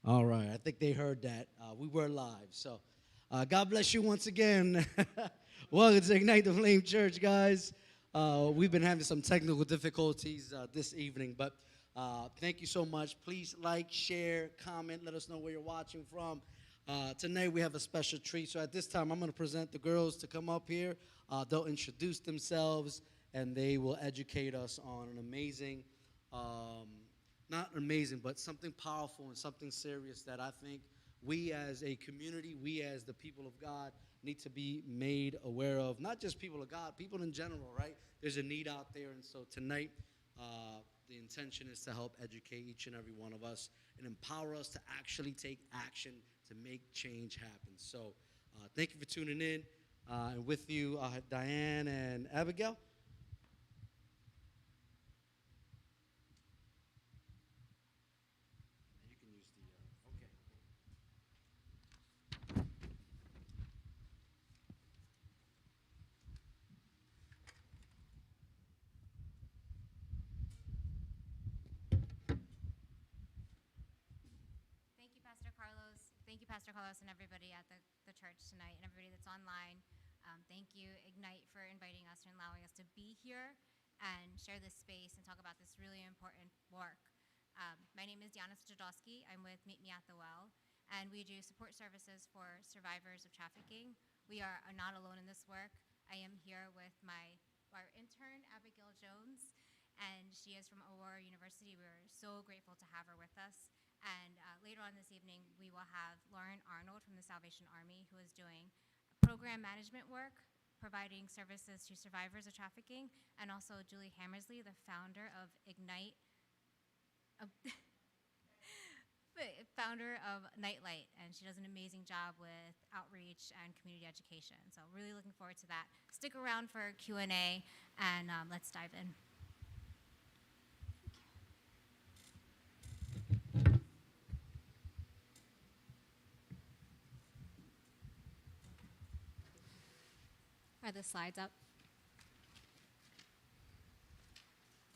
All right, I think they heard that. We were live. So, God bless you once again. Welcome to Ignite the Flame Church, guys. We've been having some technical difficulties this evening, but thank you so much. Please like, share, comment, let us know where you're watching from. Tonight we have a special treat. So at this time, I'm going to present the girls to come up here. They'll introduce themselves, and they will educate us on an amazing um, not amazing, but something powerful and something serious that I think we as a community, we as the people of God, need to be made aware of. Not just people of God, people in general, right? There's a need out there. And so tonight, the intention is to help educate each and every one of us and empower us to actually take action to make change happen. So thank you for tuning in. And with you, I have Diane and Abigail. You can use the, okay. Thank you, Pastor Carlos. Thank you, Pastor Carlos, and everybody at the church tonight, and everybody that's online. Thank you, Ignite, for inviting us and allowing us to be here and share this space and talk about this really important work. My name is Diana Stradowski. I'm with Meet Me at the Well, and we do support services for survivors of trafficking. We are not alone in this work. I am here with our intern, Abigail Jones, and she is from Aurora University. We're so grateful to have her with us. And later on this evening, we will have Lauren Arnold from the Salvation Army, who is doing program management work, providing services to survivors of trafficking, and also Julie Hammersley, the founder of Ignite, uh, founder of Nightlight, and she does an amazing job with outreach and community education. So really looking forward to that. Stick around for Q&A, and let's dive in. Are the slides up?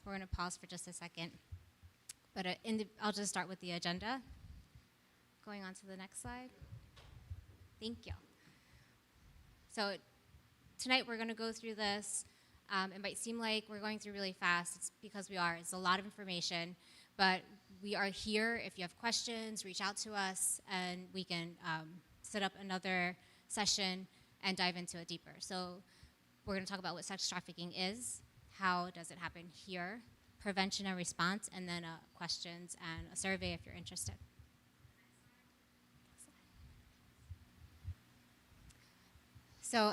We're going to pause for just a second. But I'll just start with the agenda. Going on to the next slide. Thank you. So tonight we're going to go through this. It might seem like we're going through really fast. It's because we are. It's a lot of information. But we are here. If you have questions, reach out to us, and we can set up another session and dive into it deeper. So we're going to talk about what sex trafficking is, how does it happen here, prevention and response, and then questions and a survey if you're interested. So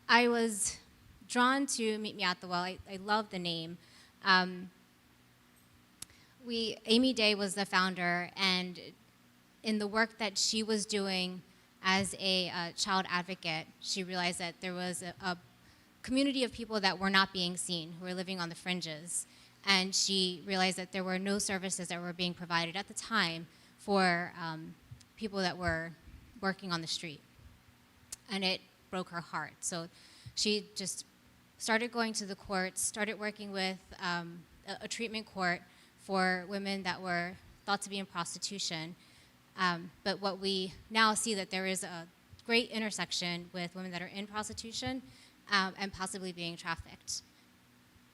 I was drawn to Meet Me at the Well. I love the name. Amy Day was the founder, and in the work that she was doing as a child advocate, she realized that there was a community of people that were not being seen, who were living on the fringes. And she realized that there were no services that were being provided at the time for people that were working on the street. And it broke her heart. So she just started going to the courts, started working with a treatment court for women that were thought to be in prostitution. But what we now see that there is a great intersection with women that are in prostitution and possibly being trafficked.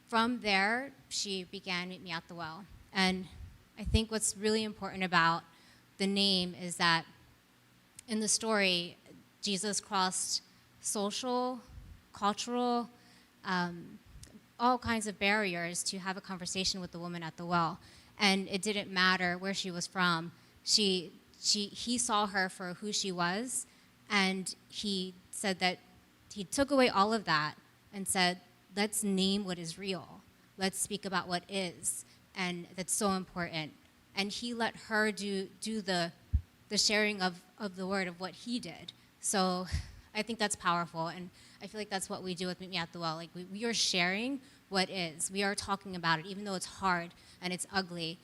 From there, she began Meet Me at the Well. And I think what's really important about the name is that in the story, Jesus crossed social, cultural, all kinds of barriers to have a conversation with the woman at the well. And it didn't matter where she was from. He saw her for who she was, and he said that he took away all of that and said, let's name what is real. Let's speak about what is, and that's so important. And he let her do the sharing of the word of what he did. So I think that's powerful, and I feel like that's what we do with Meet Me at the Well. Like we are sharing what is. We are talking about it, even though it's hard and it's ugly.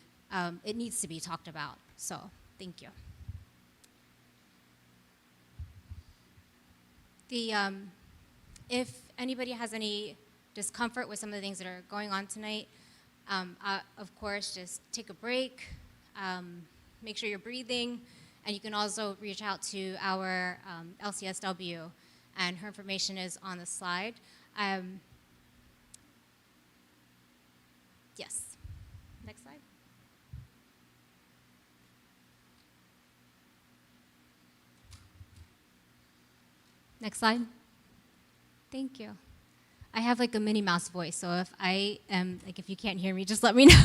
It needs to be talked about. So thank you. If anybody has any discomfort with some of the things that are going on tonight, of course, just take a break. make sure you're breathing. And you can also reach out to our LCSW, and her information is on the slide. Yes. Next slide. Next slide. Thank you. I have like a Minnie Mouse voice, so if I am, like, if you can't hear me, just let me know.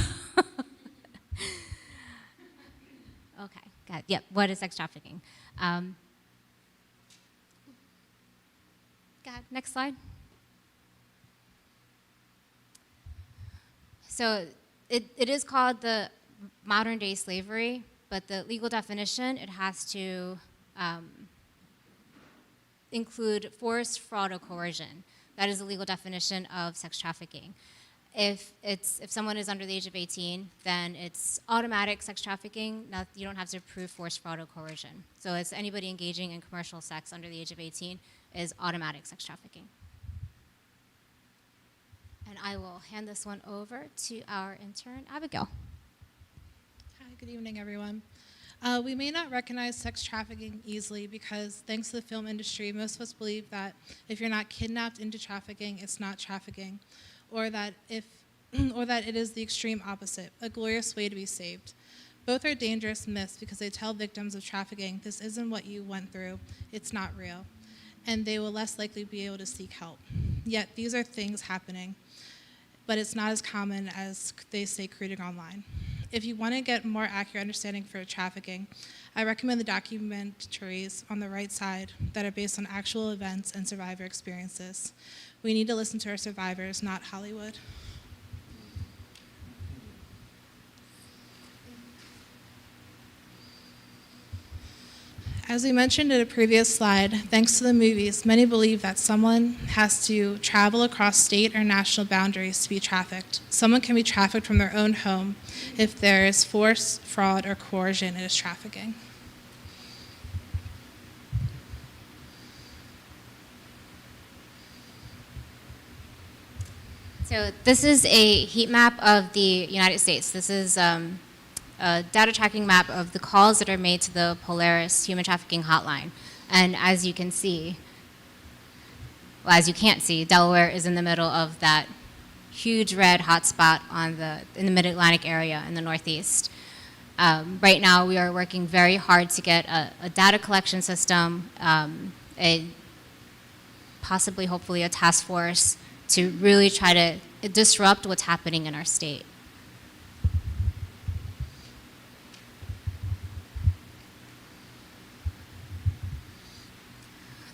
Okay, got it. Yep, what is sex trafficking? God, next slide. So it is called the modern day slavery, but the legal definition, it has to include force, fraud, or coercion. That is the legal definition of sex trafficking. If someone is under the age of 18, then it's automatic sex trafficking. Now, you don't have to prove force, fraud, or coercion. So it's anybody engaging in commercial sex under the age of 18 is automatic sex trafficking. And I will hand this one over to our intern, Abigail. Hi, good evening, everyone. We may not recognize sex trafficking easily because, thanks to the film industry, most of us believe that if you're not kidnapped into trafficking, it's not trafficking, or that it is the extreme opposite, a glorious way to be saved. Both are dangerous myths because they tell victims of trafficking, this isn't what you went through, it's not real, and they will less likely be able to seek help. Yet these are things happening, but it's not as common as they say creating online. If you want to get more accurate understanding for trafficking, I recommend the documentaries on the right side that are based on actual events and survivor experiences. We need to listen to our survivors, not Hollywood. As we mentioned in a previous slide, thanks to the movies, many believe that someone has to travel across state or national boundaries to be trafficked. Someone can be trafficked from their own home. If there is force, fraud, or coercion, it is trafficking. So this is a heat map of the United States. This is a data tracking map of the calls that are made to the Polaris human trafficking hotline. And as you can see, well, as you can't see, Delaware is in the middle of that huge red hotspot in the Mid-Atlantic area in the Northeast. Right now, we are working very hard to get a data collection system, possibly, hopefully, a task force to really try to disrupt what's happening in our state.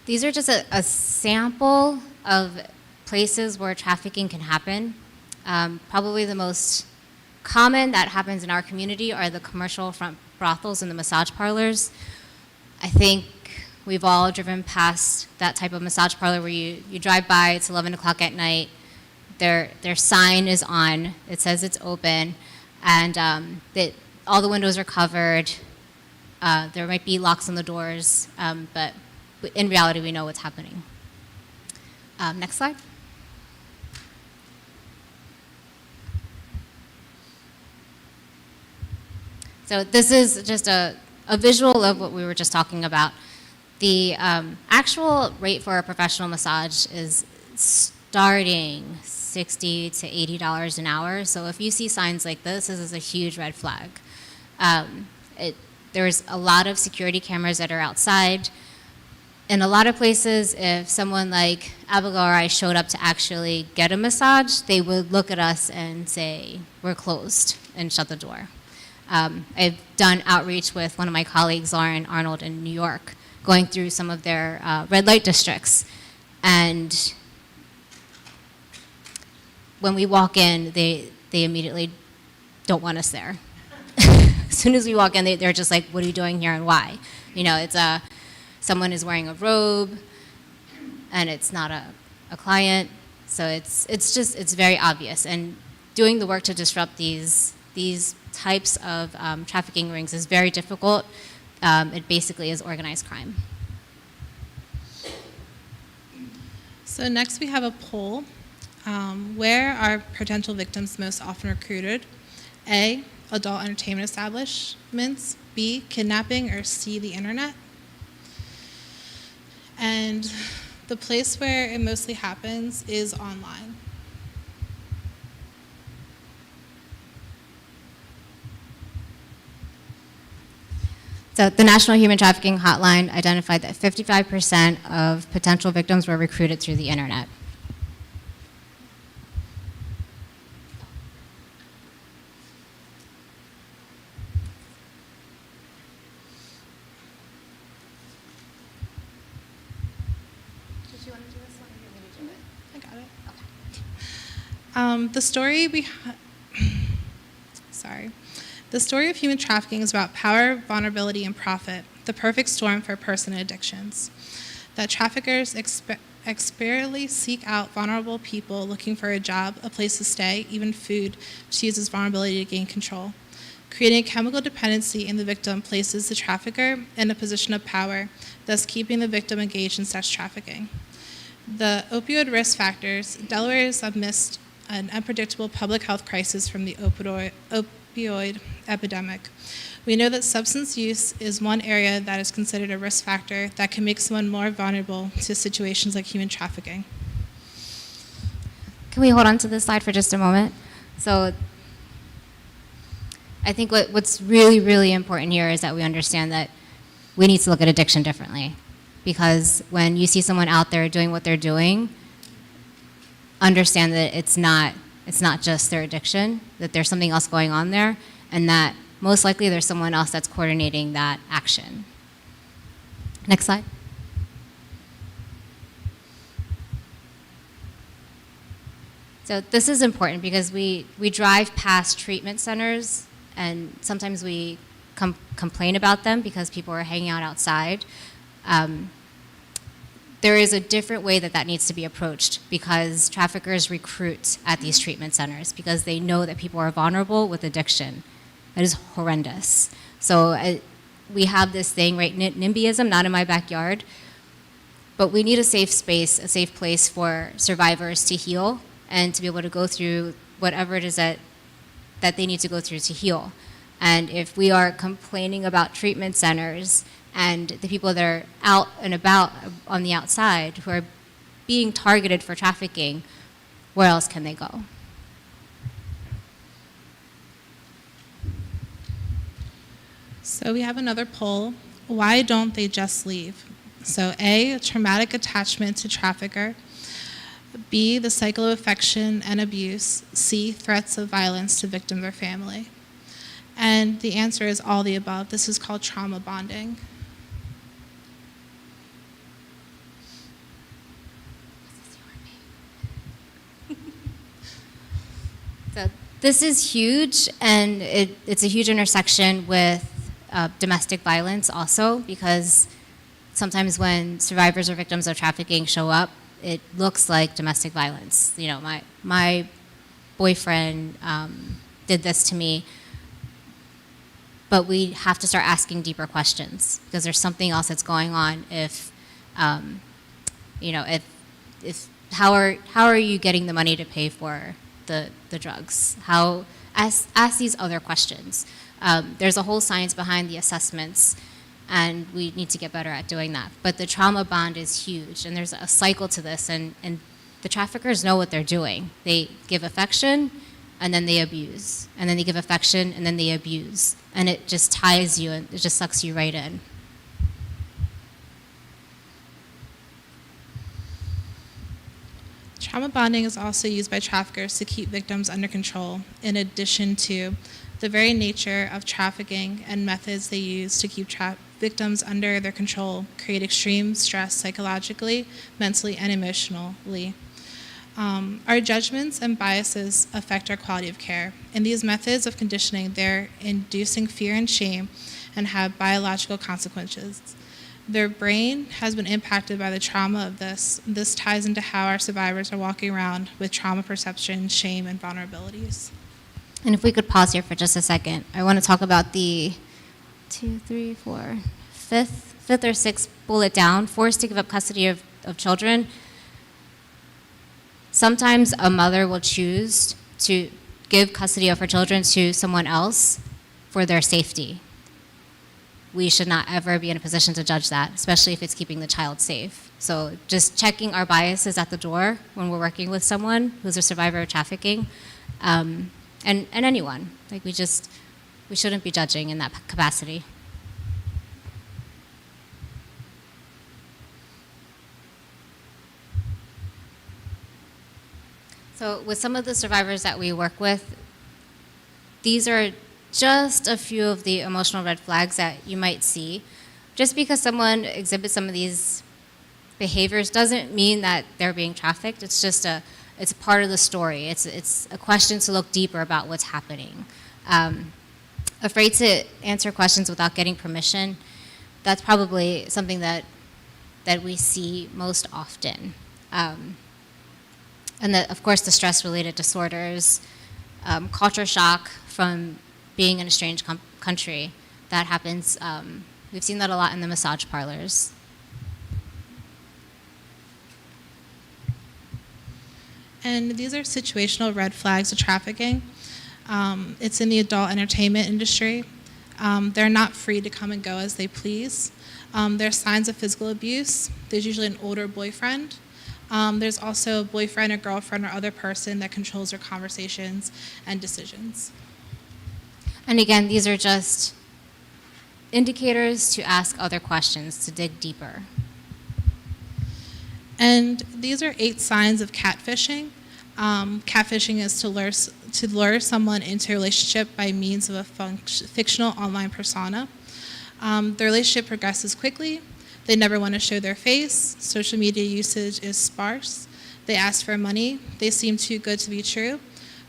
These are just a sample of places where trafficking can happen. Probably the most common that happens in our community are the commercial front brothels and the massage parlors. I think we've all driven past that type of massage parlor where you drive by, it's 11 o'clock at night, their sign is on, it says it's open, and all the windows are covered. There might be locks on the doors, but in reality, we know what's happening. Next slide. So this is just a visual of what we were just talking about. The actual rate for a professional massage is starting $60 to $80 an hour. So if you see signs like this is a huge red flag. There's a lot of security cameras that are outside. In a lot of places, if someone like Abigail or I showed up to actually get a massage, they would look at us and say, we're closed, and shut the door. I've done outreach with one of my colleagues, Lauren Arnold, in New York, going through some of their red light districts. And when we walk in, they immediately don't want us there. As soon as we walk in, they're just like, what are you doing here and why? You know, it's someone is wearing a robe, and it's not a client. So it's very obvious. And doing the work to disrupt these types of trafficking rings is very difficult. It basically is organized crime. So next we have a poll. Where are potential victims most often recruited? A, adult entertainment establishments. B, kidnapping, or C, the internet. And the place where it mostly happens is online. So the National Human Trafficking Hotline identified that 55% of potential victims were recruited through the internet. Did you want to do this one or you want me to do it? I got it. Okay. The story of human trafficking is about power, vulnerability, and profit, the perfect storm for a person in addictions. That traffickers expertly seek out vulnerable people looking for a job, a place to stay, even food, to use as vulnerability to gain control. Creating a chemical dependency in the victim places the trafficker in a position of power, thus keeping the victim engaged in sex trafficking. The opioid risk factors. Delaware is amidst an unpredictable public health crisis from the opioid epidemic. We know that substance use is one area that is considered a risk factor that can make someone more vulnerable to situations like human trafficking. Can we hold on to this slide for just a moment? So I think what's really, really important here is that we understand that we need to look at addiction differently. Because when you see someone out there doing what they're doing, understand that it's not just their addiction, that there's something else going on there, and that most likely there's someone else that's coordinating that action. Next slide. So this is important because we drive past treatment centers, and sometimes we complain about them because people are hanging out outside. There is a different way that needs to be approached because traffickers recruit at these treatment centers because they know that people are vulnerable with addiction. That is horrendous. So we have this thing, right, NIMBYism, not in my backyard, but we need a safe space, a safe place for survivors to heal and to be able to go through whatever it is that they need to go through to heal. And if we are complaining about treatment centers and the people that are out and about on the outside who are being targeted for trafficking, where else can they go? So we have another poll. Why don't they just leave? So A, traumatic attachment to trafficker. B, the cycle of affection and abuse. C, threats of violence to victim or family. And the answer is all the above. This is called trauma bonding. So this is huge, and it's a huge intersection with domestic violence also, because sometimes when survivors or victims of trafficking show up, it looks like domestic violence. You know, my boyfriend did this to me, but we have to start asking deeper questions because there's something else that's going on. If how are you getting the money to pay for the drugs? Ask these other questions. There's a whole science behind the assessments, and we need to get better at doing that. But the trauma bond is huge, and there's a cycle to this, and the traffickers know what they're doing. They give affection, and then they abuse. And then they give affection, and then they abuse. And it just ties you, and it just sucks you right in. Trauma bonding is also used by traffickers to keep victims under control, in addition to the very nature of trafficking and methods they use to keep victims under their control create extreme stress psychologically, mentally, and emotionally. Our judgments and biases affect our quality of care. In these methods of conditioning, they're inducing fear and shame and have biological consequences. Their brain has been impacted by the trauma of this. This ties into how our survivors are walking around with trauma perception, shame, and vulnerabilities. And if we could pause here for just a second, I want to talk about the fifth or sixth bullet down, forced to give up custody of children. Sometimes a mother will choose to give custody of her children to someone else for their safety. we should not ever be in a position to judge that, especially if it's keeping the child safe. So just checking our biases at the door when we're working with someone who's a survivor of trafficking, and anyone. Like we shouldn't be judging in that capacity. So with some of the survivors that we work with, these are just a few of the emotional red flags that you might see. Just because someone exhibits some of these behaviors doesn't mean that they're being trafficked. It's just it's part of the story. It's a question to look deeper about what's happening. Afraid to answer questions without getting permission, that's probably something that we see most often. And of course, the stress-related disorders, culture shock from being in a strange country, that happens. We've seen that a lot in the massage parlors. And these are situational red flags of trafficking. It's in the adult entertainment industry. They're not free to come and go as they please. There's signs of physical abuse. There's usually an older boyfriend. There's also a boyfriend or girlfriend or other person that controls their conversations and decisions. And again, these are just indicators to ask other questions, to dig deeper. And these are 8 signs of catfishing. Catfishing is to lure someone into a relationship by means of a fictional online persona. The relationship progresses quickly. They never want to show their face. Social media usage is sparse. They ask for money. They seem too good to be true.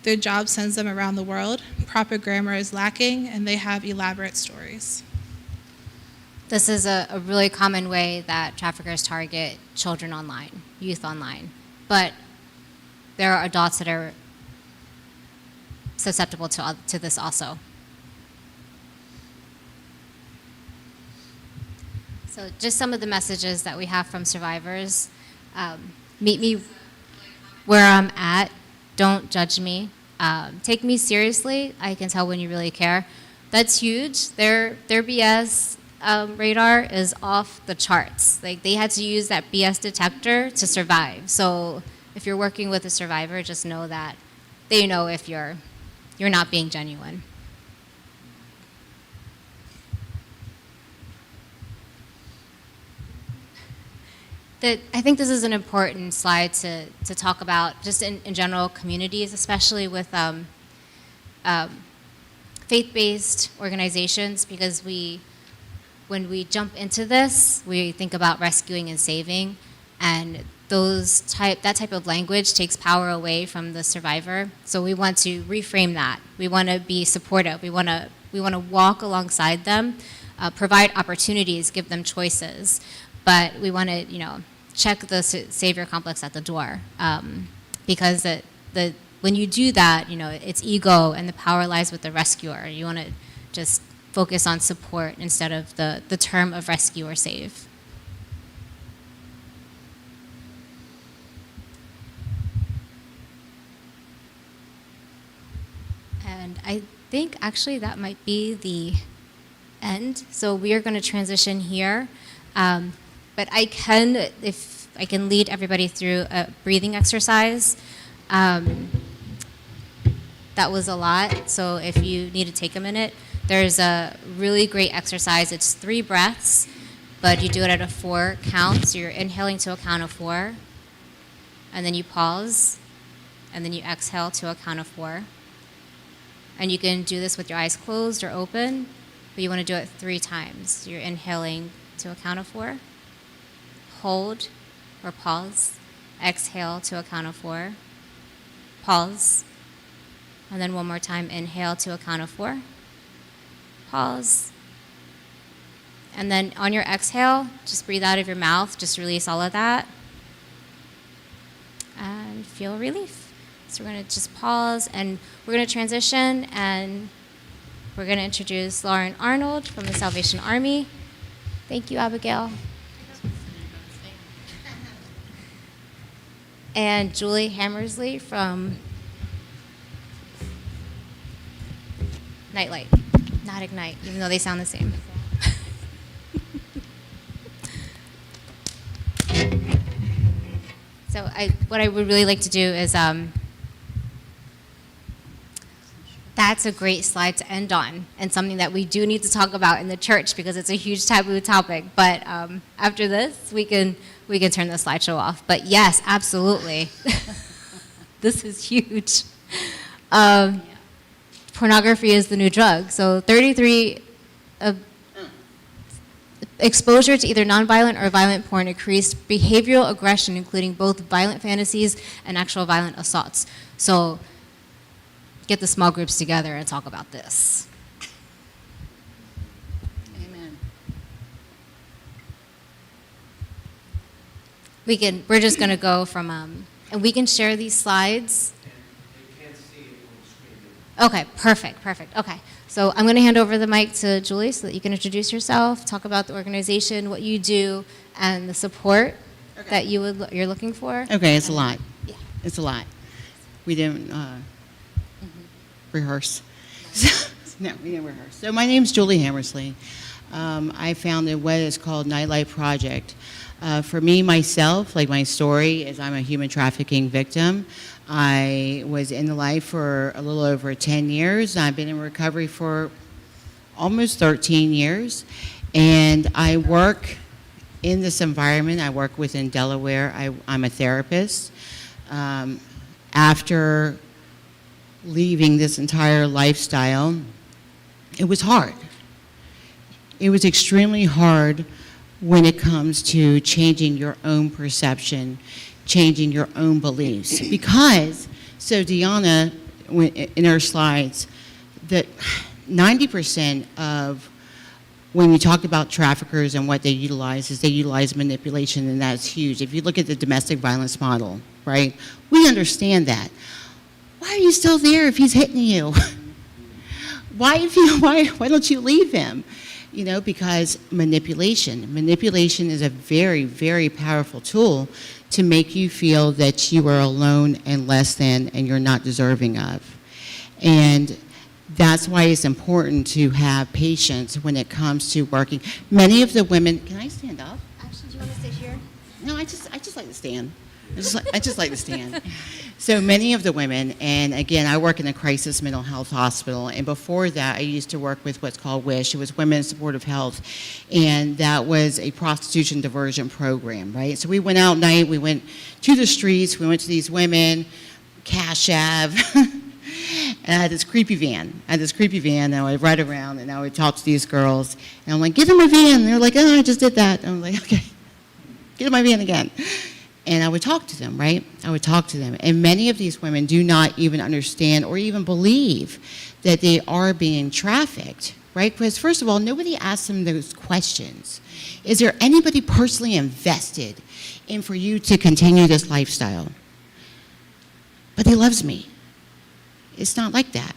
Their job sends them around the world. Proper grammar is lacking, and they have elaborate stories. This is a really common way that traffickers target children online, youth online. But there are adults that are susceptible to this also. So just some of the messages that we have from survivors. Meet me where I'm at. Don't judge me. Take me seriously. I can tell when you really care. That's huge. Their BS radar is off the charts. Like they had to use that BS detector to survive. So if you're working with a survivor, just know that they know if you're not being genuine. I think this is an important slide to talk about just in general communities, especially with faith-based organizations, because when we jump into this, we think about rescuing and saving, and that type of language takes power away from the survivor. So we want to reframe that. We want to be supportive. We want to walk alongside them, provide opportunities, give them choices, but we want to check the savior complex at the door, because when you do that, it's ego and the power lies with the rescuer. You want to just focus on support instead of the term of rescue or save. And I think actually that might be the end. So we are going to transition here. But if I can lead everybody through a breathing exercise. That was a lot, so if you need to take a minute, there's a really great exercise. It's 3 breaths, but you do it at a 4 count. So you're inhaling to a count of 4, and then you pause, and then you exhale to a count of 4. And you can do this with your eyes closed or open, but you want to do it 3 times. You're inhaling to a count of 4. Hold or pause, exhale to a count of 4, pause, and then one more time, inhale to a count of 4, pause, and then on your exhale, just breathe out of your mouth, just release all of that, and feel relief. So we're going to just pause, and we're going to transition, and we're going to introduce Lauren Arnold from the Salvation Army. Thank you, Abigail. And Julie Hammersley from Nightlight, not Ignite, even though they sound the same. So what I would really like to do is, that's a great slide to end on, and something that we do need to talk about in the church because it's a huge taboo topic. But after this, we can turn the slideshow off. But yes, absolutely, this is huge. Pornography is the new drug. So 33 exposure to either nonviolent or violent porn increased behavioral aggression, including both violent fantasies and actual violent assaults. So get the small groups together and talk about this. Amen. We're just gonna go from, and we can share these slides. Okay, perfect. Okay, so I'm going to hand over the mic to Julie so that you can introduce yourself, talk about the organization, what you do, and the support that you're looking for. Okay, it's a lot. Yeah. It's a lot. We didn't rehearse. No, we didn't rehearse. So my name's Julie Hammersley. I founded what is called Nightlight Project. For me, myself, like my story is I'm a human trafficking victim. I was in the life for a little over 10 years. I've been in recovery for almost 13 years. And I work in this environment. I work within Delaware. I'm a therapist. After leaving this entire lifestyle, it was hard. It was extremely hard when it comes to changing your own perception, changing your own beliefs. Because, so Deanna, in her slides, that 90% of when you talk about traffickers and what they utilize is they utilize manipulation, and that's huge. If you look at the domestic violence model, right, we understand that. Why are you still there if he's hitting you? Why don't you leave him? You know, because manipulation is a very, very powerful tool to make you feel that you are alone and less than and you're not deserving of. And that's why it's important to have patience when it comes to working. Many of the women, can I stand up? Actually, do you want to sit here? No, I just like to stand. I just like to stand. So many of the women, and again, I work in a crisis mental health hospital, and before that, I used to work with what's called WISH. It was Women's Supportive Health, and that was a prostitution diversion program, right? So we went out at night, we went to the streets, we went to these women, Cash Ave, and I had this creepy van. And I would ride around, and I would talk to these girls, and I'm like, get in my van. And they're like, oh, I just did that. And I'm like, okay, get in my van again. And I would talk to them, right? I would talk to them. And many of these women do not even understand or even believe that they are being trafficked, right? Because first of all, nobody asks them those questions. Is there anybody personally invested in for you to continue this lifestyle? But he loves me. It's not like that.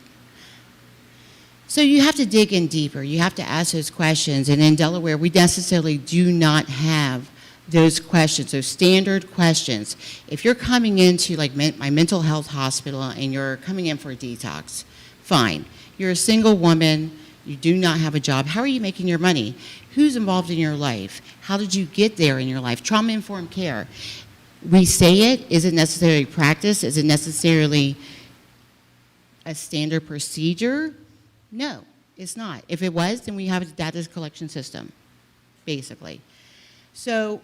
So you have to dig in deeper. You have to ask those questions. And in Delaware, we necessarily do not have those questions, those standard questions. If you're coming into like my mental health hospital and you're coming in for a detox, fine. You're a single woman, you do not have a job. How are you making your money? Who's involved in your life? How did you get there in your life? Trauma-informed care. We say it, is it necessarily practice? Is it necessarily a standard procedure? No, it's not. If it was, then we have a data collection system, basically. So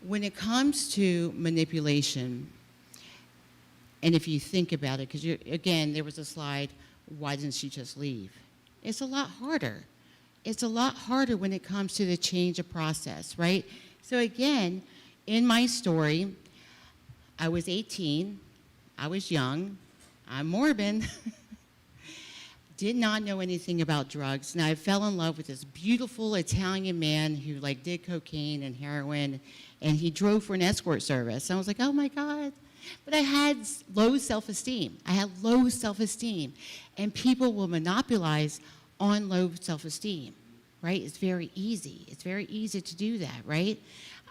when it comes to manipulation, and if you think about it, because again, there was a slide, why didn't she just leave? It's a lot harder. It's a lot harder when it comes to the change of process, right? So again, in my story, I was 18, I was young, I'm morbid, did not know anything about drugs, and I fell in love with this beautiful Italian man who like did cocaine and heroin, and he drove for an escort service. I was like, oh my God. But I had low self-esteem. And people will monopolize on low self-esteem, right? It's very easy. It's very easy to do that, right?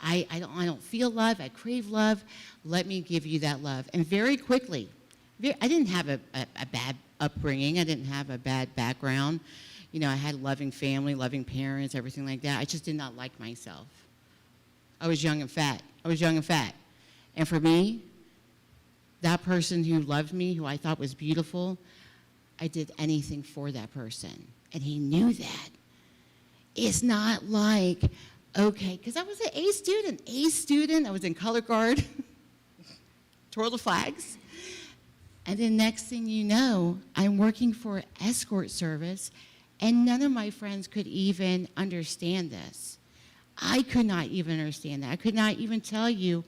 I don't feel love, I crave love. Let me give you that love. And very quickly, I didn't have a bad upbringing. I didn't have a bad background. You know, I had a loving family, loving parents, everything like that. I just did not like myself. I was young and fat. And for me, that person who loved me, who I thought was beautiful, I did anything for that person. And he knew that. It's not like, okay, because I was an A student, I was in color guard, twirl the flags. And then next thing you know, I'm working for escort service, and none of my friends could even understand this. I could not even understand that. I could not even tell you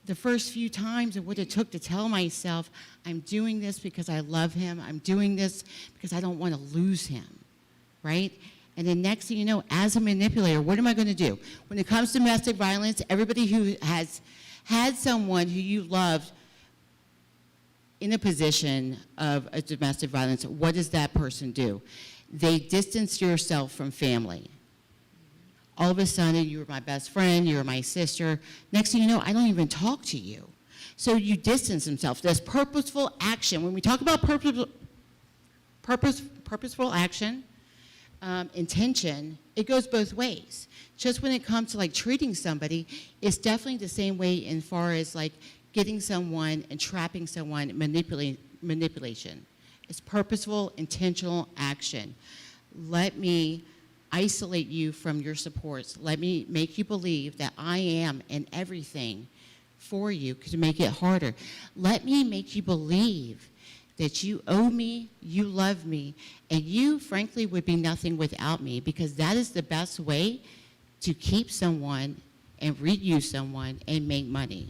the first few times of what it took to tell myself, I'm doing this because I love him. I'm doing this because I don't want to lose him, right? And then next thing you know, as a manipulator, what am I going to do? When it comes to domestic violence, everybody who has had someone who you loved in a position of a domestic violence, what does that person do? They distance yourself from family. All of a sudden, you were my best friend, you were my sister. Next thing you know, I don't even talk to you. So you distance themselves. There's purposeful action. When we talk about purposeful action, intention, it goes both ways. Just when it comes to like treating somebody, it's definitely the same way in far as like getting someone and trapping someone, manipulation. It's purposeful, intentional action. Let me isolate you from your supports. Let me make you believe that I am and everything for you to make it harder. Let me make you believe that you owe me, you love me, and you, frankly, would be nothing without me, because that is the best way to keep someone and reuse someone and make money.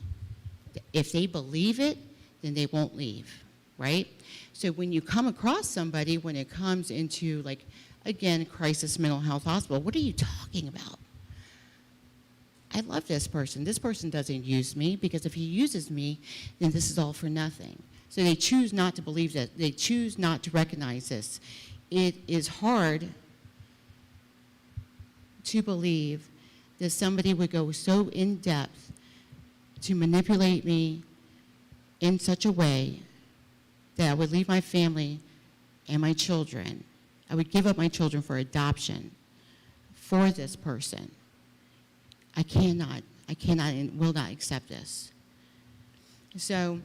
If they believe it, then they won't leave, right? So when you come across somebody, when it comes into like, again, crisis mental health hospital, what are you talking about? I love this person. This person doesn't use me, because if he uses me, then this is all for nothing. So they choose not to believe that. They choose not to recognize this. It is hard to believe that somebody would go so in depth to manipulate me in such a way that I would leave my family and my children. I would give up my children for adoption for this person. I cannot and will not accept this. So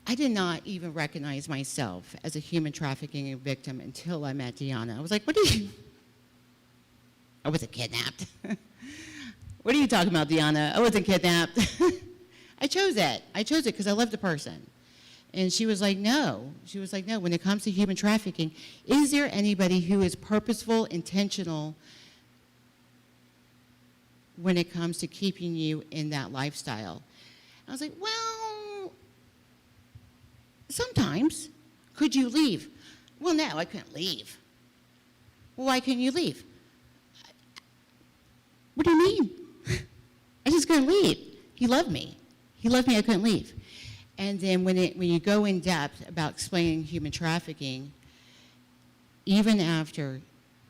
I did not even recognize myself as a human trafficking victim until I met Deanna. I was like, what are you? I wasn't kidnapped. What are you talking about, Deanna? I wasn't kidnapped. I chose it. I chose it because I loved the person. And she was like, no. She was like, no, when it comes to human trafficking, is there anybody who is purposeful, intentional when it comes to keeping you in that lifestyle? I was like, well, sometimes. Could you leave? Well, no, I couldn't leave. Well, why couldn't you leave? What do you mean? I just couldn't leave. He loved me. He loved me, I couldn't leave. And then when you go in depth about explaining human trafficking, even after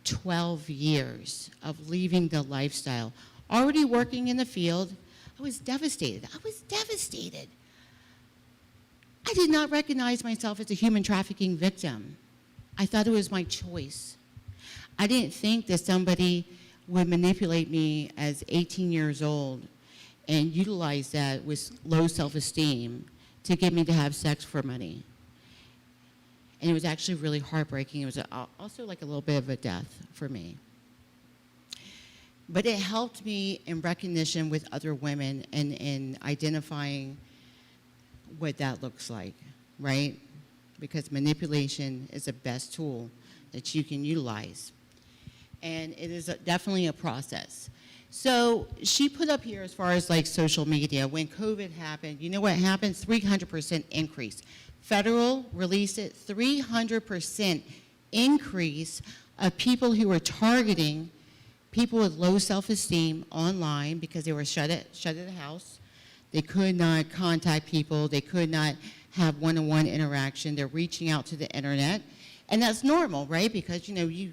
12 years of leaving the lifestyle, already working in the field, I was devastated. I was devastated. I did not recognize myself as a human trafficking victim. I thought it was my choice. I didn't think that somebody would manipulate me as 18 years old and utilize that with low self-esteem to get me to have sex for money. And it was actually really heartbreaking. It was also like a little bit of a death for me. But it helped me in recognition with other women and in identifying what that looks like, right? Because manipulation is the best tool that you can utilize. And it is definitely a process. So she put up here as far as like social media, when COVID happened, you know what happened? 300% increase. Federal released it, 300% increase of people who were targeting people with low self-esteem online because they were shut at the house. They could not contact people. They could not have one-on-one interaction. They're reaching out to the internet. And that's normal, right? Because, you know,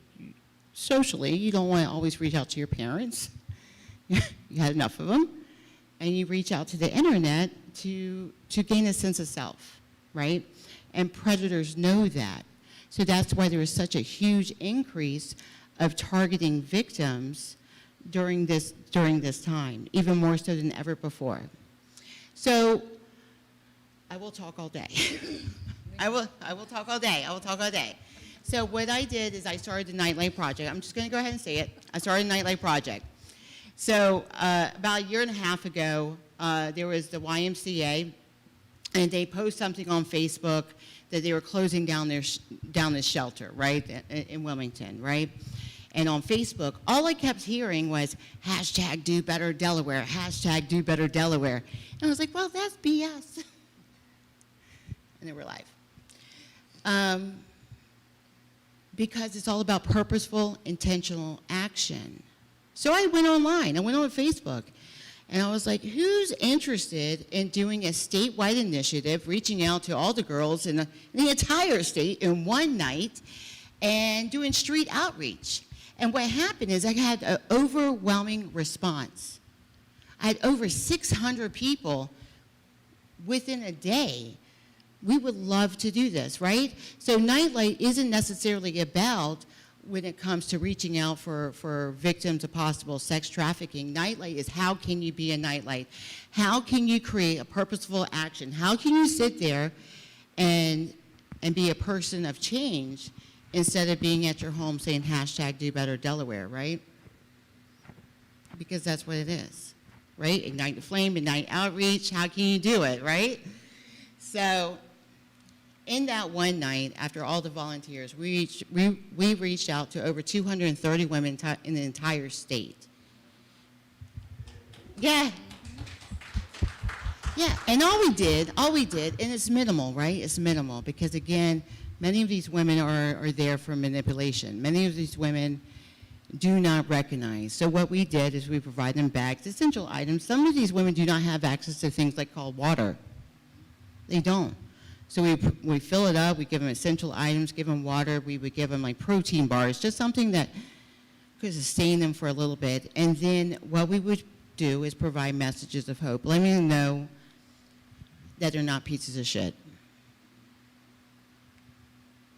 socially, you don't want to always reach out to your parents. You had enough of them. And you reach out to the internet to gain a sense of self, right? And predators know that. So that's why there is such a huge increase of targeting victims during this time, even more so than ever before. So I will talk all day. I will talk all day. I will talk all day. So what I did is I started the Nightlight Project. I'm just going to go ahead and say it. I started the Nightlight Project. So about a year and a half ago, there was the YMCA, and they posted something on Facebook that they were closing down this shelter, right, in Wilmington, right? And on Facebook, all I kept hearing was hashtag do better Delaware, hashtag do better Delaware. And I was like, well, that's BS. And they were live. Because it's all about purposeful, intentional action. So I went online, I went on Facebook, and I was like, who's interested in doing a statewide initiative, reaching out to all the girls in the entire state in one night and doing street outreach? And what happened is I had an overwhelming response. I had over 600 people within a day. We would love to do this, right? So Nightlight isn't necessarily about when it comes to reaching out for victims of possible sex trafficking. Nightlight is how can you be a nightlight? How can you create a purposeful action? How can you sit there and be a person of change instead of being at your home saying hashtag do better Delaware, right? Because that's what it is, right? Ignite the flame, ignite outreach, how can you do it, right? So in that one night, after all the volunteers, we reached out to over 230 women in the entire state. Yeah. Yeah, and all we did, and it's minimal, right? It's minimal because, again, many of these women are there for manipulation. Many of these women do not recognize. So what we did is we provide them bags, essential items. Some of these women do not have access to things like called water. They don't. So we fill it up, we give them essential items, give them water, we would give them like protein bars, just something that could sustain them for a little bit. And then what we would do is provide messages of hope, letting them know that they're not pieces of shit.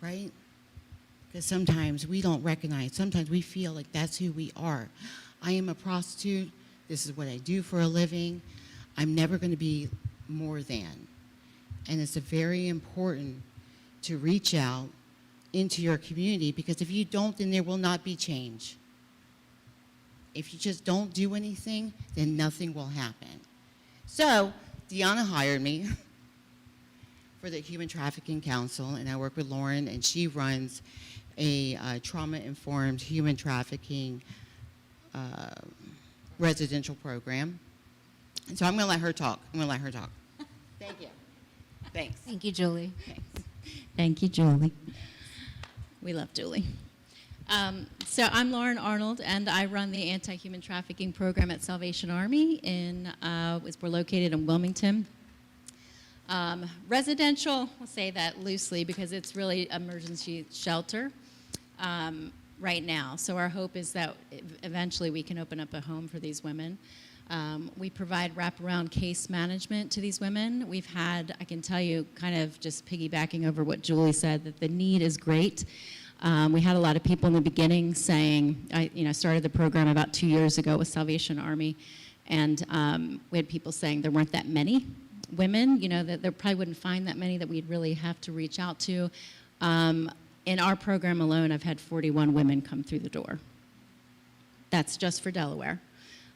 Right? Because sometimes we don't recognize, sometimes we feel like that's who we are. I am a prostitute, this is what I do for a living, I'm never going to be more than. And it's very important to reach out into your community because if you don't, then there will not be change. If you just don't do anything, then nothing will happen. So Deanna hired me for the Human Trafficking Council, and I work with Lauren, and she runs a trauma-informed human trafficking residential program. And so I'm going to let her talk. Thank you. Thanks. Thank you, Julie. Thanks. Thank you, Julie. We love Julie. So I'm Lauren Arnold, and I run the anti-human trafficking program at Salvation Army. We're located in Wilmington. Residential, we'll say that loosely because it's really emergency shelter right now. So our hope is that eventually we can open up a home for these women. We provide wraparound case management to these women. We've had, I can tell you, kind of just piggybacking over what Julie said, that the need is great. We had a lot of people in the beginning saying, I started the program about 2 years ago with Salvation Army, and we had people saying there weren't that many women, that there probably wouldn't find that many that we'd really have to reach out to. In our program alone, I've had 41 women come through the door. That's just for Delaware.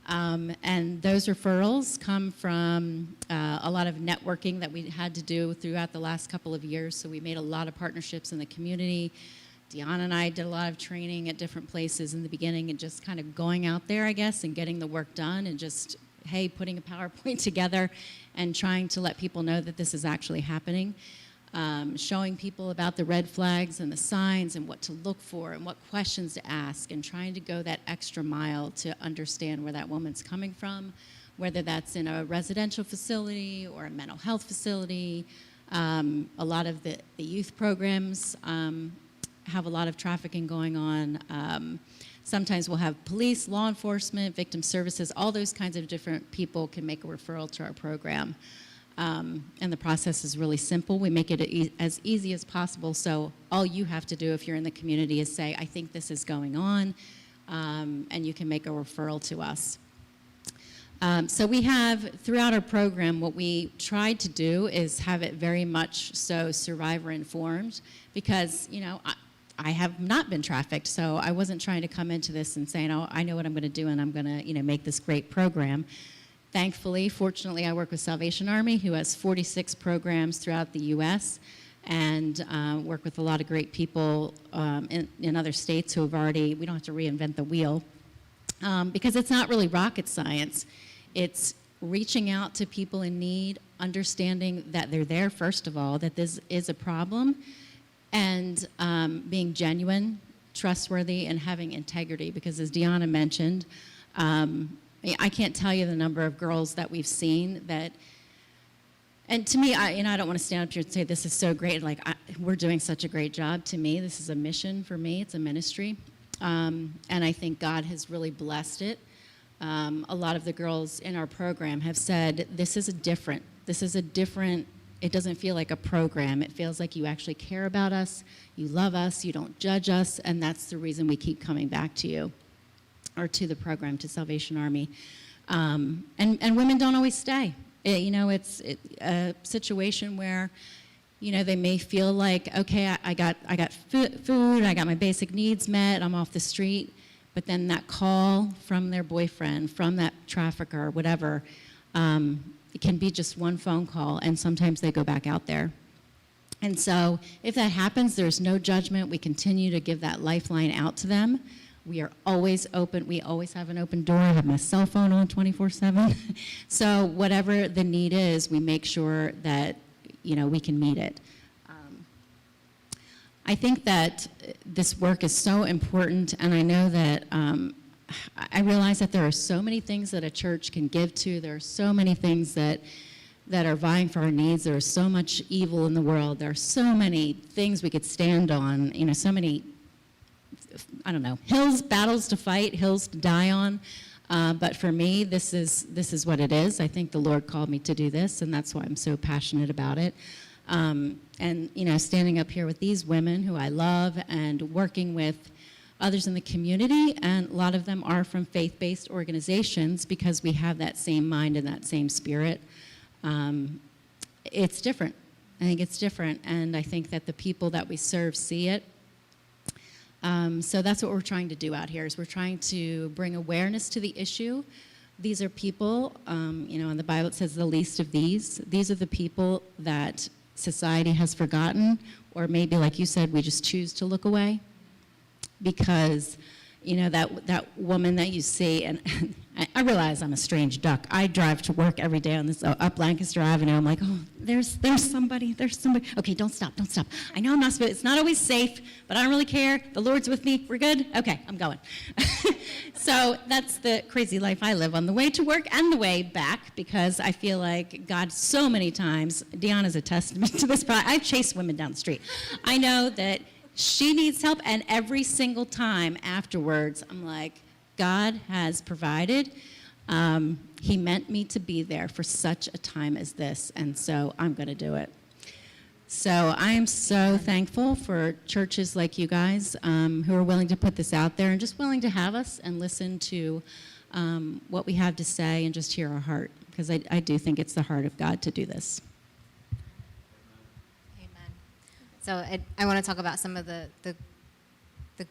And those referrals come from a lot of networking that we had to do throughout the last couple of years. So we made a lot of partnerships in the community. Deanna and I did a lot of training at different places in the beginning and just kind of going out there, I guess, and getting the work done and just, hey, putting a PowerPoint together and trying to let people know that this is actually happening. Showing people about the red flags and the signs and what to look for and what questions to ask and trying to go that extra mile to understand where that woman's coming from, whether that's in a residential facility or a mental health facility. A lot of the youth programs have a lot of trafficking going on. Sometimes we'll have police, law enforcement, victim services, all those kinds of different people can make a referral to our program. And the process is really simple. We make it as easy as possible. So all you have to do if you're in the community is say, I think this is going on. and you can make a referral to us. So we have, throughout our program, what we tried to do is have it very much so survivor informed, because, you know, I have not been trafficked, so I wasn't trying to come into this and saying, oh, I know what I'm going to do and I'm going to, you know, make this great program. Thankfully, fortunately, I work with Salvation Army, who has 46 programs throughout the U.S., and work with a lot of great people in other states who have already, we don't have to reinvent the wheel, because it's not really rocket science. It's reaching out to people in need, understanding that they're there, first of all, that this is a problem, and being genuine, trustworthy, and having integrity. Because as Deanna mentioned, I can't tell you the number of girls that we've seen that, and to me, I don't want to stand up here and say this is so great, like we're doing such a great job. To me, this is a mission for me, it's a ministry, and I think God has really blessed it. A lot of the girls in our program have said, this is a different, it doesn't feel like a program. It feels like you actually care about us, you love us, you don't judge us, and that's the reason we keep coming back to you, or to the program, to Salvation Army. And women don't always stay. It's a situation where, you know, they may feel like, okay, I got food, I got my basic needs met, I'm off the street, but then that call from their boyfriend, from that trafficker, whatever, it can be just one phone call, and sometimes they go back out there. And so if that happens, there's no judgment. We continue to give that lifeline out to them. We are always open. We always have an open door. I have my cell phone on 24/7. So whatever the need is, we make sure that, you know, we can meet it. I think that this work is so important, and I know that I realize that there are so many things that a church can give to. There are so many things that are vying for our needs. There is so much evil in the world. There are so many things we could stand on, you know, so many, I don't know, battles to fight, hills to die on. But for me, this is what it is. I think the Lord called me to do this, and that's why I'm so passionate about it. And, you know, standing up here with these women who I love, and working with others in the community, and a lot of them are from faith-based organizations, because we have that same mind and that same spirit. It's different. I think it's different, and I think that the people that we serve see it. So that's what we're trying to do out here, is we're trying to bring awareness to the issue. These are people, you know, in the Bible it says the least of these. These are the people that society has forgotten, or maybe, like you said, we just choose to look away. Because, you know, that woman that you see, and I realize I'm a strange duck. I drive to work every day on this up Lancaster Avenue. I'm like, oh, there's somebody. Okay, don't stop. I know I'm not supposed, it's not always safe, but I don't really care. The Lord's with me. We're good? Okay, I'm going. So that's the crazy life I live on the way to work and the way back, because I feel like God so many times, Deanna's a testament to this, but I've chased women down the street. I know that she needs help, and every single time afterwards, I'm like, God has provided. He meant me to be there for such a time as this, and so I'm going to do it. So I am so thankful for churches like you guys who are willing to put this out there, and just willing to have us and listen to what we have to say, and just hear our heart, because I do think it's the heart of God to do this. So I want to talk about some of the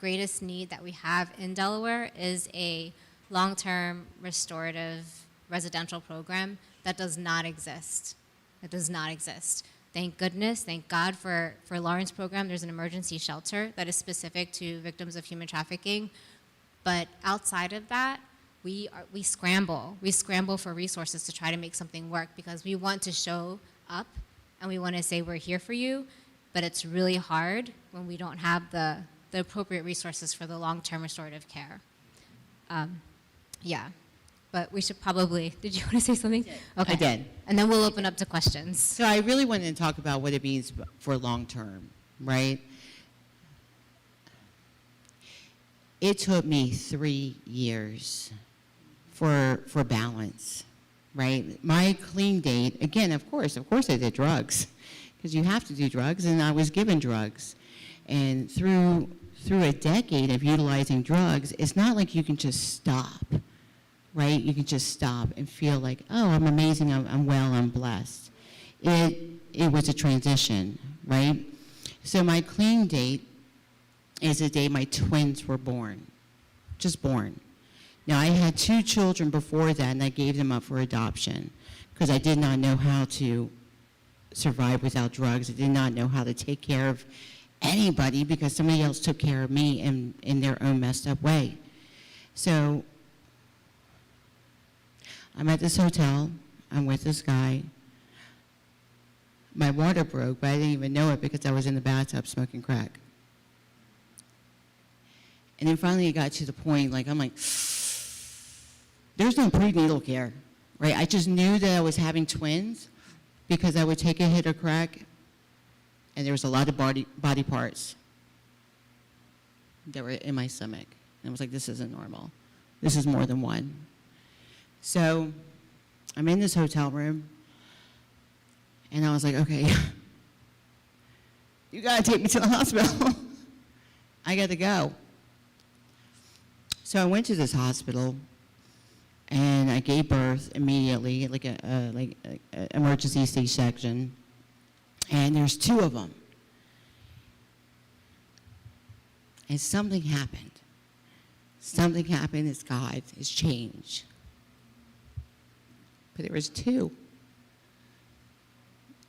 greatest need that we have in Delaware is a long-term restorative residential program that does not exist. It does not exist. Thank goodness, thank God for Lauren's program. There's an emergency shelter that is specific to victims of human trafficking. But outside of that, we scramble. We scramble for resources to try to make something work, because we want to show up and we want to say we're here for you. But it's really hard when we don't have the appropriate resources for the long-term restorative care. Yeah, but we should probably, did you want to say something? Okay. I did. And then we'll open up to questions. So I really wanted to talk about what it means for long-term, right? It took me 3 years for balance, right? My clean date, again, of course I did drugs, because you have to do drugs, and I was given drugs. And through through a decade of utilizing drugs, it's not like you can just stop, right? You can just stop and feel like, oh, I'm amazing, I'm well, I'm blessed. It was a transition, right? So my clean date is the day my twins were born, just born. Now, I had 2 children before that, and I gave them up for adoption because I did not know how to survive without drugs. I did not know how to take care of anybody because somebody else took care of me in their own messed up way. So I'm at this hotel. I'm with this guy. My water broke, but I didn't even know it because I was in the bathtub smoking crack. And then finally it got to the point, like, I'm like, there's no prenatal care, right? I just knew that I was having twins because I would take a hit of crack and there was a lot of body parts that were in my stomach. And I was like, this isn't normal. This is more than one. So I'm in this hotel room and I was like, okay, you gotta take me to the hospital. I gotta go. So I went to this hospital and I gave birth immediately, like a emergency C-section. And there's 2 of them. And something happened. Something happened as God has changed. But there was 2.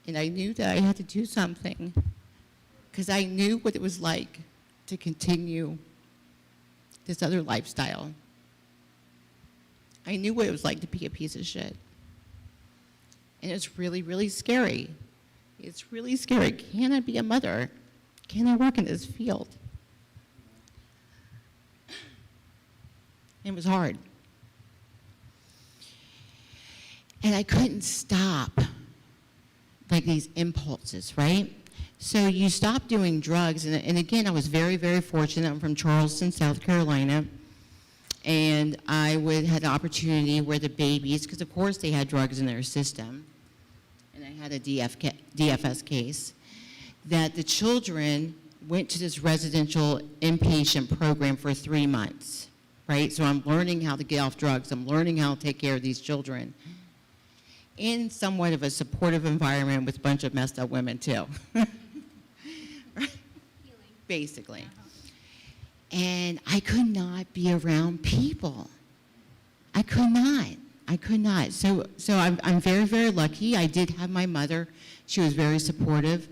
And I knew that I had to do something because I knew what it was like to continue this other lifestyle. I knew what it was like to be a piece of shit. And it's really, really scary. It's really scary. Can I be a mother? Can I work in this field? It was hard. And I couldn't stop, like, these impulses, right? So you stop doing drugs, and again, I was very, very fortunate. I'm from Charleston, South Carolina, and I had an opportunity where the babies, because of course they had drugs in their system, and I had a DFS case, that the children went to this residential inpatient program for 3 months, right? So I'm learning how to get off drugs. I'm learning how to take care of these children in somewhat of a supportive environment with a bunch of messed up women too. Basically. And I could not be around people. I could not. So I'm very, very lucky. I did have my mother. She was very supportive.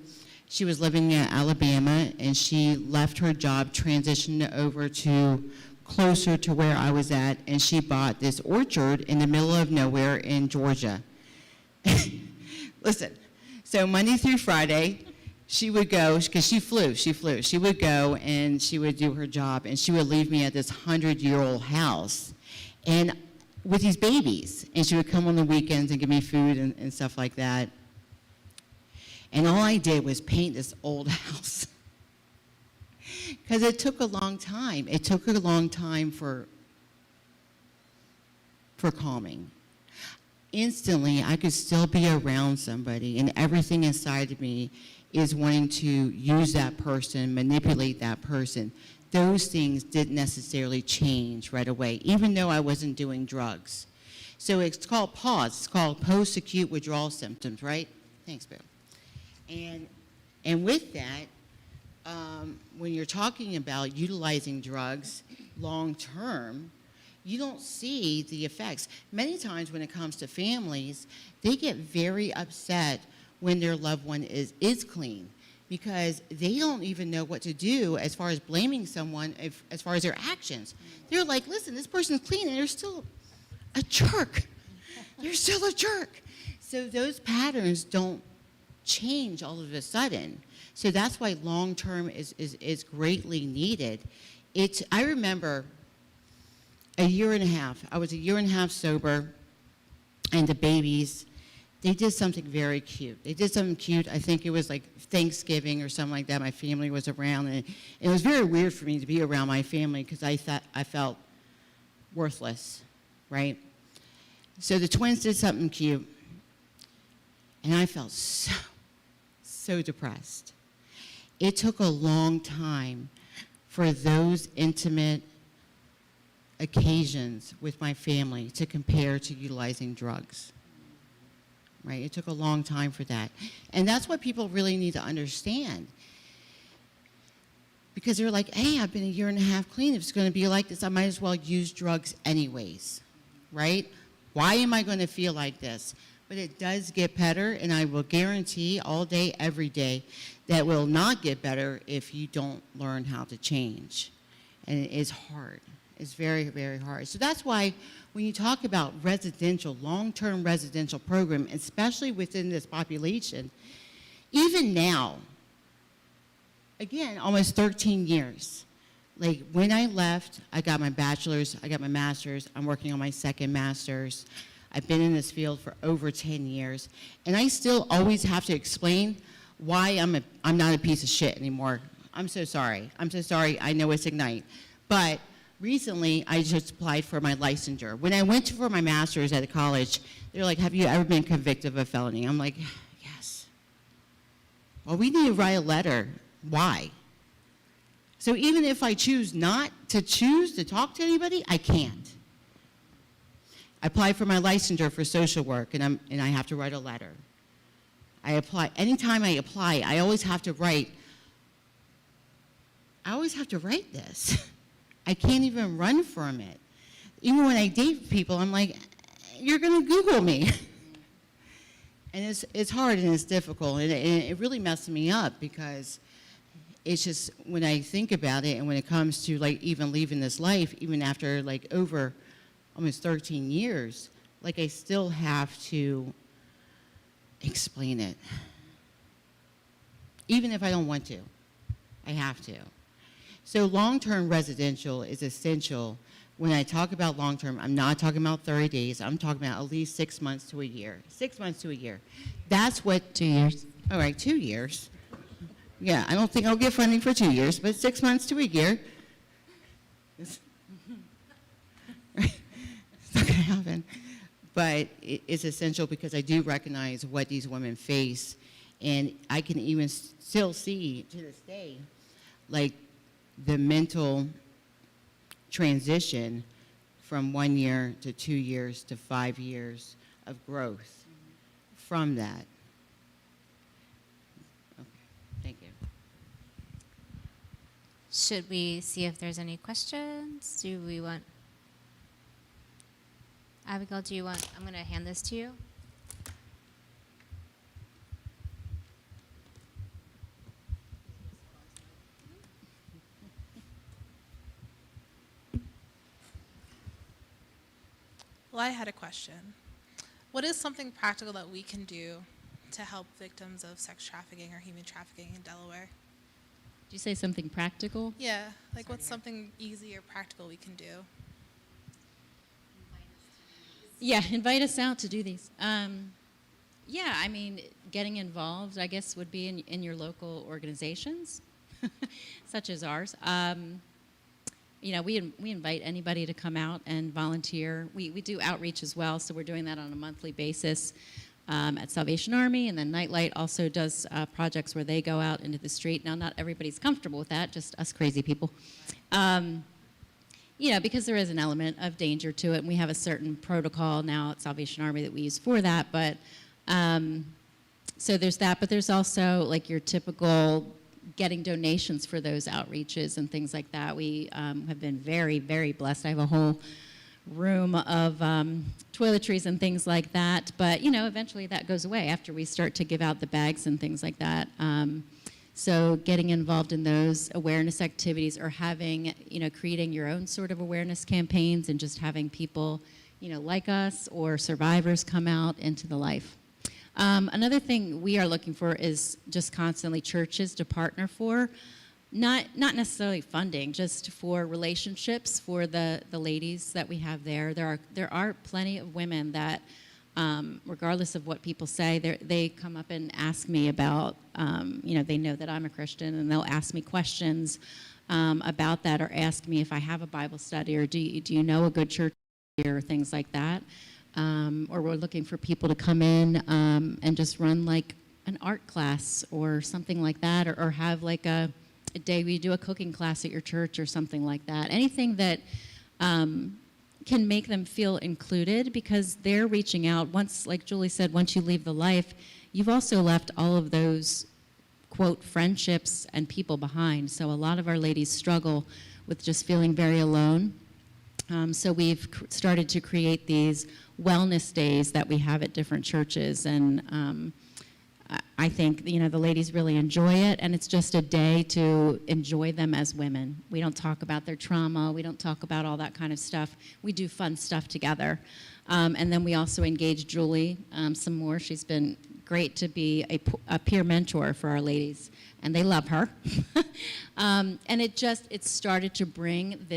She was living in Alabama, and she left her job, transitioned over to closer to where I was at, and she bought this orchard in the middle of nowhere in Georgia. Listen, so Monday through Friday, she would go, because she flew. She would go and she would do her job, and she would leave me at this 100-year-old house and with these babies. And she would come on the weekends and give me food and stuff like that. And all I did was paint this old house. Because it took a long time. It took a long time for calming. Instantly, I could still be around somebody, and everything inside of me is wanting to use that person, manipulate that person. Those things didn't necessarily change right away, even though I wasn't doing drugs. So it's called PAWS. It's called post-acute withdrawal symptoms, right? Thanks, Boo. And with that, when you're talking about utilizing drugs long-term, you don't see the effects. Many times when it comes to families, they get very upset when their loved one is clean because they don't even know what to do as far as blaming someone as far as their actions. They're like, listen, this person's clean and they're still a jerk. They're still a jerk. So those patterns don't change all of a sudden. So that's why long-term is greatly needed. I remember a year and a half. I was a year and a half sober, and the babies, they did something very cute. They did something cute. I think it was like Thanksgiving or something like that. My family was around, and it was very weird for me to be around my family because I felt worthless, right? So the twins did something cute, and I felt so depressed. It took a long time for those intimate occasions with my family to compare to utilizing drugs. Right? It took a long time for that. And that's what people really need to understand. Because they're like, hey, I've been a year and a half clean. If it's going to be like this, I might as well use drugs anyways. Right? Why am I going to feel like this? But it does get better, and I will guarantee all day, every day, that will not get better if you don't learn how to change. And it is hard. It's very, very hard. So that's why when you talk about residential, long-term residential program, especially within this population, even now, again, almost 13 years. Like when I left, I got my bachelor's, I got my master's, I'm working on my second master's. I've been in this field for over 10 years, and I still always have to explain why I'm not a piece of shit anymore. I'm so sorry. I'm so sorry. I know it's Ignite. But recently, I just applied for my licensure. When I went for my master's at a college, they're like, have you ever been convicted of a felony? I'm like, yes. Well, we need to write a letter. Why? So even if I choose not to talk to anybody, I can't. I applied for my licensure for social work, and I have to write a letter. I apply. Anytime I apply, I always have to write this. I can't even run from it. Even when I date people, I'm like, you're going to Google me. And it's hard and it's difficult, and it really messes me up because it's just, when I think about it, and when it comes to like even leaving this life, even after like over almost 13 years, like I still have to explain it. Even if I don't want to, I have to. So long-term residential is essential. When I talk about long-term, I'm not talking about 30 days. I'm talking about at least 6 months to a year. 6 months to a year. That's what. 2 years. All right, 2 years. Yeah, I don't think I'll get funding for 2 years, but 6 months to a year. It's not going to happen. But it's essential because I do recognize what these women face, and I can even still see to this day, like the mental transition from 1 year to 2 years to 5 years of growth from that. Okay, thank you. Should we see if there's any questions? Do we want, Abigail, do you want, I'm going to hand this to you. Well, I had a question. What is something practical that we can do to help victims of sex trafficking or human trafficking in Delaware? Did you say something practical? Yeah, like what's something easy or practical we can do? Yeah, invite us out to do these. Yeah, I mean, getting involved, I guess, would be in your local organizations, such as ours. You know, we invite anybody to come out and volunteer. We do outreach as well, so we're doing that on a monthly basis at Salvation Army, and then Nightlight also does projects where they go out into the street. Now, not everybody's comfortable with that, just us crazy people. You know, because there is an element of danger to it, and we have a certain protocol now at Salvation Army that we use for that, but so there's that, but there's also like your typical getting donations for those outreaches and things like that. We have been very, very blessed. I have a whole room of toiletries and things like that, but you know, eventually that goes away after we start to give out the bags and things like that. So getting involved in those awareness activities, or having, you know, creating your own sort of awareness campaigns and just having people, you know, like us or survivors come out into the life. Another thing we are looking for is just constantly churches to partner for, not necessarily funding, just for relationships for the ladies that we have there. There are plenty of women that, regardless of what people say, they come up and ask me about, you know, they know that I'm a Christian, and they'll ask me questions about that, or ask me if I have a Bible study, or do you know a good church here, or things like that. Or we're looking for people to come in and just run like an art class or something like that, or have like a a day we do a cooking class at your church or something like that. Anything that can make them feel included, because they're reaching out. Once, like Julie said, once you leave the life, you've also left all of those, quote, friendships and people behind. So a lot of our ladies struggle with just feeling very alone. So we've started to create these wellness days that we have at different churches, and I think, the ladies really enjoy it, and it's just a day to enjoy them as women. We don't talk about their trauma. We don't talk about all that kind of stuff. We do fun stuff together. And then we also engage Julie some more. She's been great to be a peer mentor for our ladies, and they love her. And it started to bring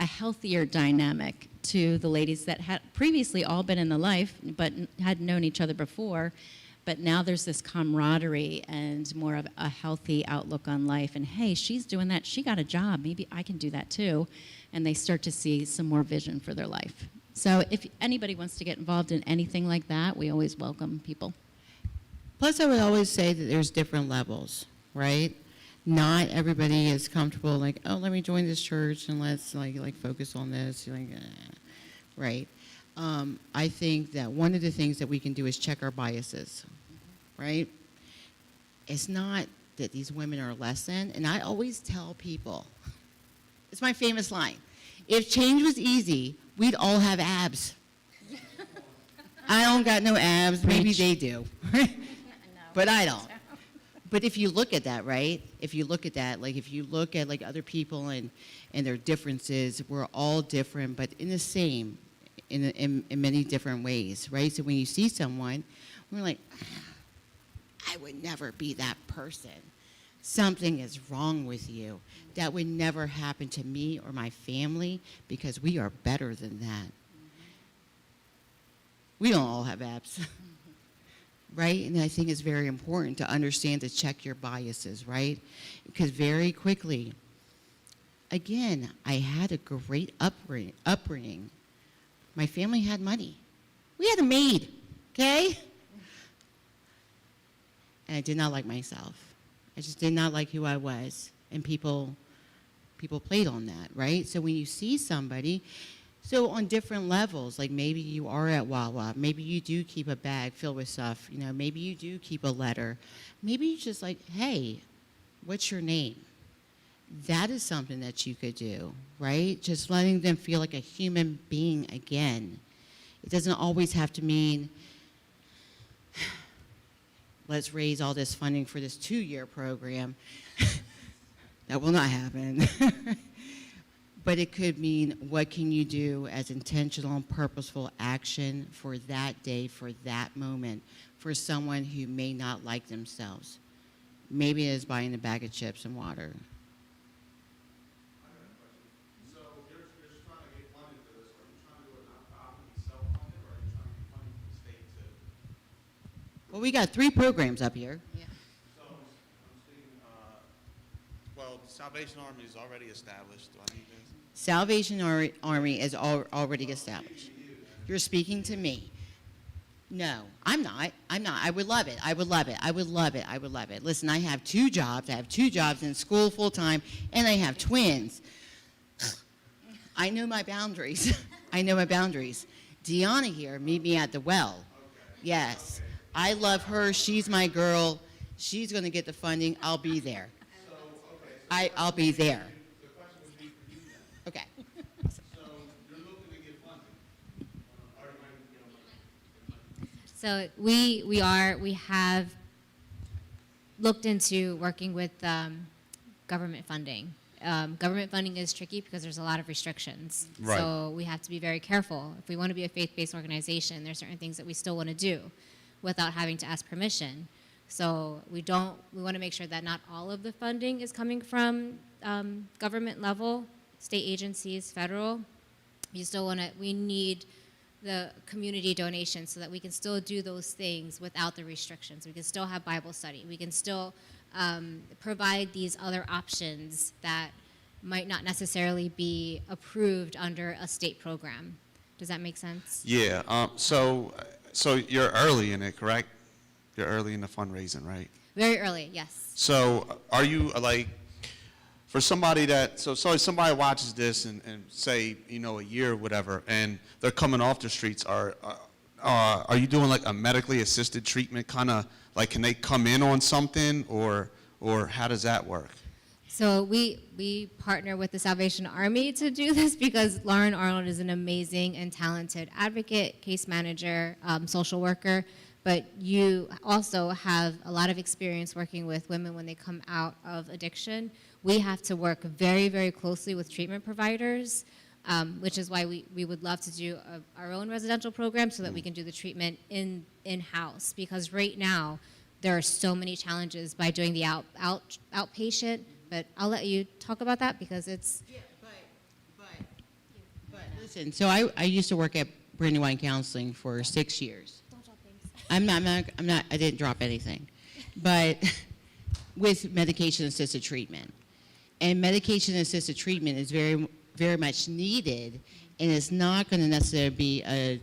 a healthier dynamic to the ladies that had previously all been in the life, but had known each other before. But now there's this camaraderie and more of a healthy outlook on life. And hey, she's doing that. She got a job. Maybe I can do that too. And they start to see some more vision for their life. So if anybody wants to get involved in anything like that, we always welcome people. Plus, I would always say that there's different levels, right? Not everybody is comfortable, like, oh, let me join this church and let's like focus on this, right? I think that one of the things that we can do is check our biases, right? It's not that these women are less than, and I always tell people, it's my famous line, if change was easy, we'd all have abs. I don't got no abs, maybe they do, but I don't. But if you look at that, right? If you look at that, if you look at other people and their differences, we're all different, but in the same, in many different ways, right? So when you see someone, we're like, I would never be that person. Something is wrong with you. That would never happen to me or my family because we are better than that. We don't all have abs. Right? And I think it's very important to understand to check your biases, right? Because very quickly, again, I had a great upbringing. My family had money. We had a maid, okay? And I did not like myself. I just did not like who I was. And people played on that, right? So when you see somebody, so on different levels, maybe you are at Wawa, maybe you do keep a bag filled with stuff, maybe you do keep a letter. Maybe you just hey, what's your name? That is something that you could do, right? Just letting them feel like a human being again. It doesn't always have to mean, let's raise all this funding for this 2-year program. That will not happen. But it could mean, what can you do as intentional and purposeful action for that day, for that moment, for someone who may not like themselves? Maybe it is buying a bag of chips and water. So you're just trying to get funding for this. Are you trying to do a nonprofit and be self-funded, or are you trying to get funding from the state too? Well, we got 3 programs up here. So I'm seeing, well, the Salvation Army is already established. Do I need this? Salvation Army is already established. You're speaking to me. No, I'm not. I would love it. I would love it. Listen, I have 2 jobs. I have 2 jobs in school full-time, and I have twins. I know my boundaries. Deanna here, meet me at the well. Yes. I love her. She's my girl. She's going to get the funding. I'll be there. I'll be there. The question would be for you then. Okay. So you're looking to get funding. Are you going to get funding? So we have looked into working with government funding. Government funding is tricky because there's a lot of restrictions. Right. So we have to be very careful. If we want to be a faith-based organization, there's certain things that we still want to do without having to ask permission. So we want to make sure that not all of the funding is coming from government level, state agencies, federal. We need the community donations so that we can still do those things without the restrictions. We can still have Bible study. We can still provide these other options that might not necessarily be approved under a state program. Does that make sense? Yeah. So you're early in it, correct? You're early in the fundraising, right? Very early, yes. So are you for somebody that, so somebody watches this and say, you know, a year or whatever, and they're coming off the streets, are you doing like a medically assisted treatment kind of, like can they come in on something, or how does that work? So we partner with the Salvation Army to do this because Lauren Arnold is an amazing and talented advocate, case manager, social worker, but you also have a lot of experience working with women when they come out of addiction. We have to work very, very closely with treatment providers, which is why we would love to do our own residential program so that we can do the treatment in-house, because right now there are so many challenges by doing the outpatient. But I'll let you talk about that because it's... Yeah, but listen, so I used to work at Brandywine Counseling for 6 years. Don't drop things. I didn't drop anything. But with medication-assisted treatment. And medication-assisted treatment is very, very much needed, and it's not going to necessarily be a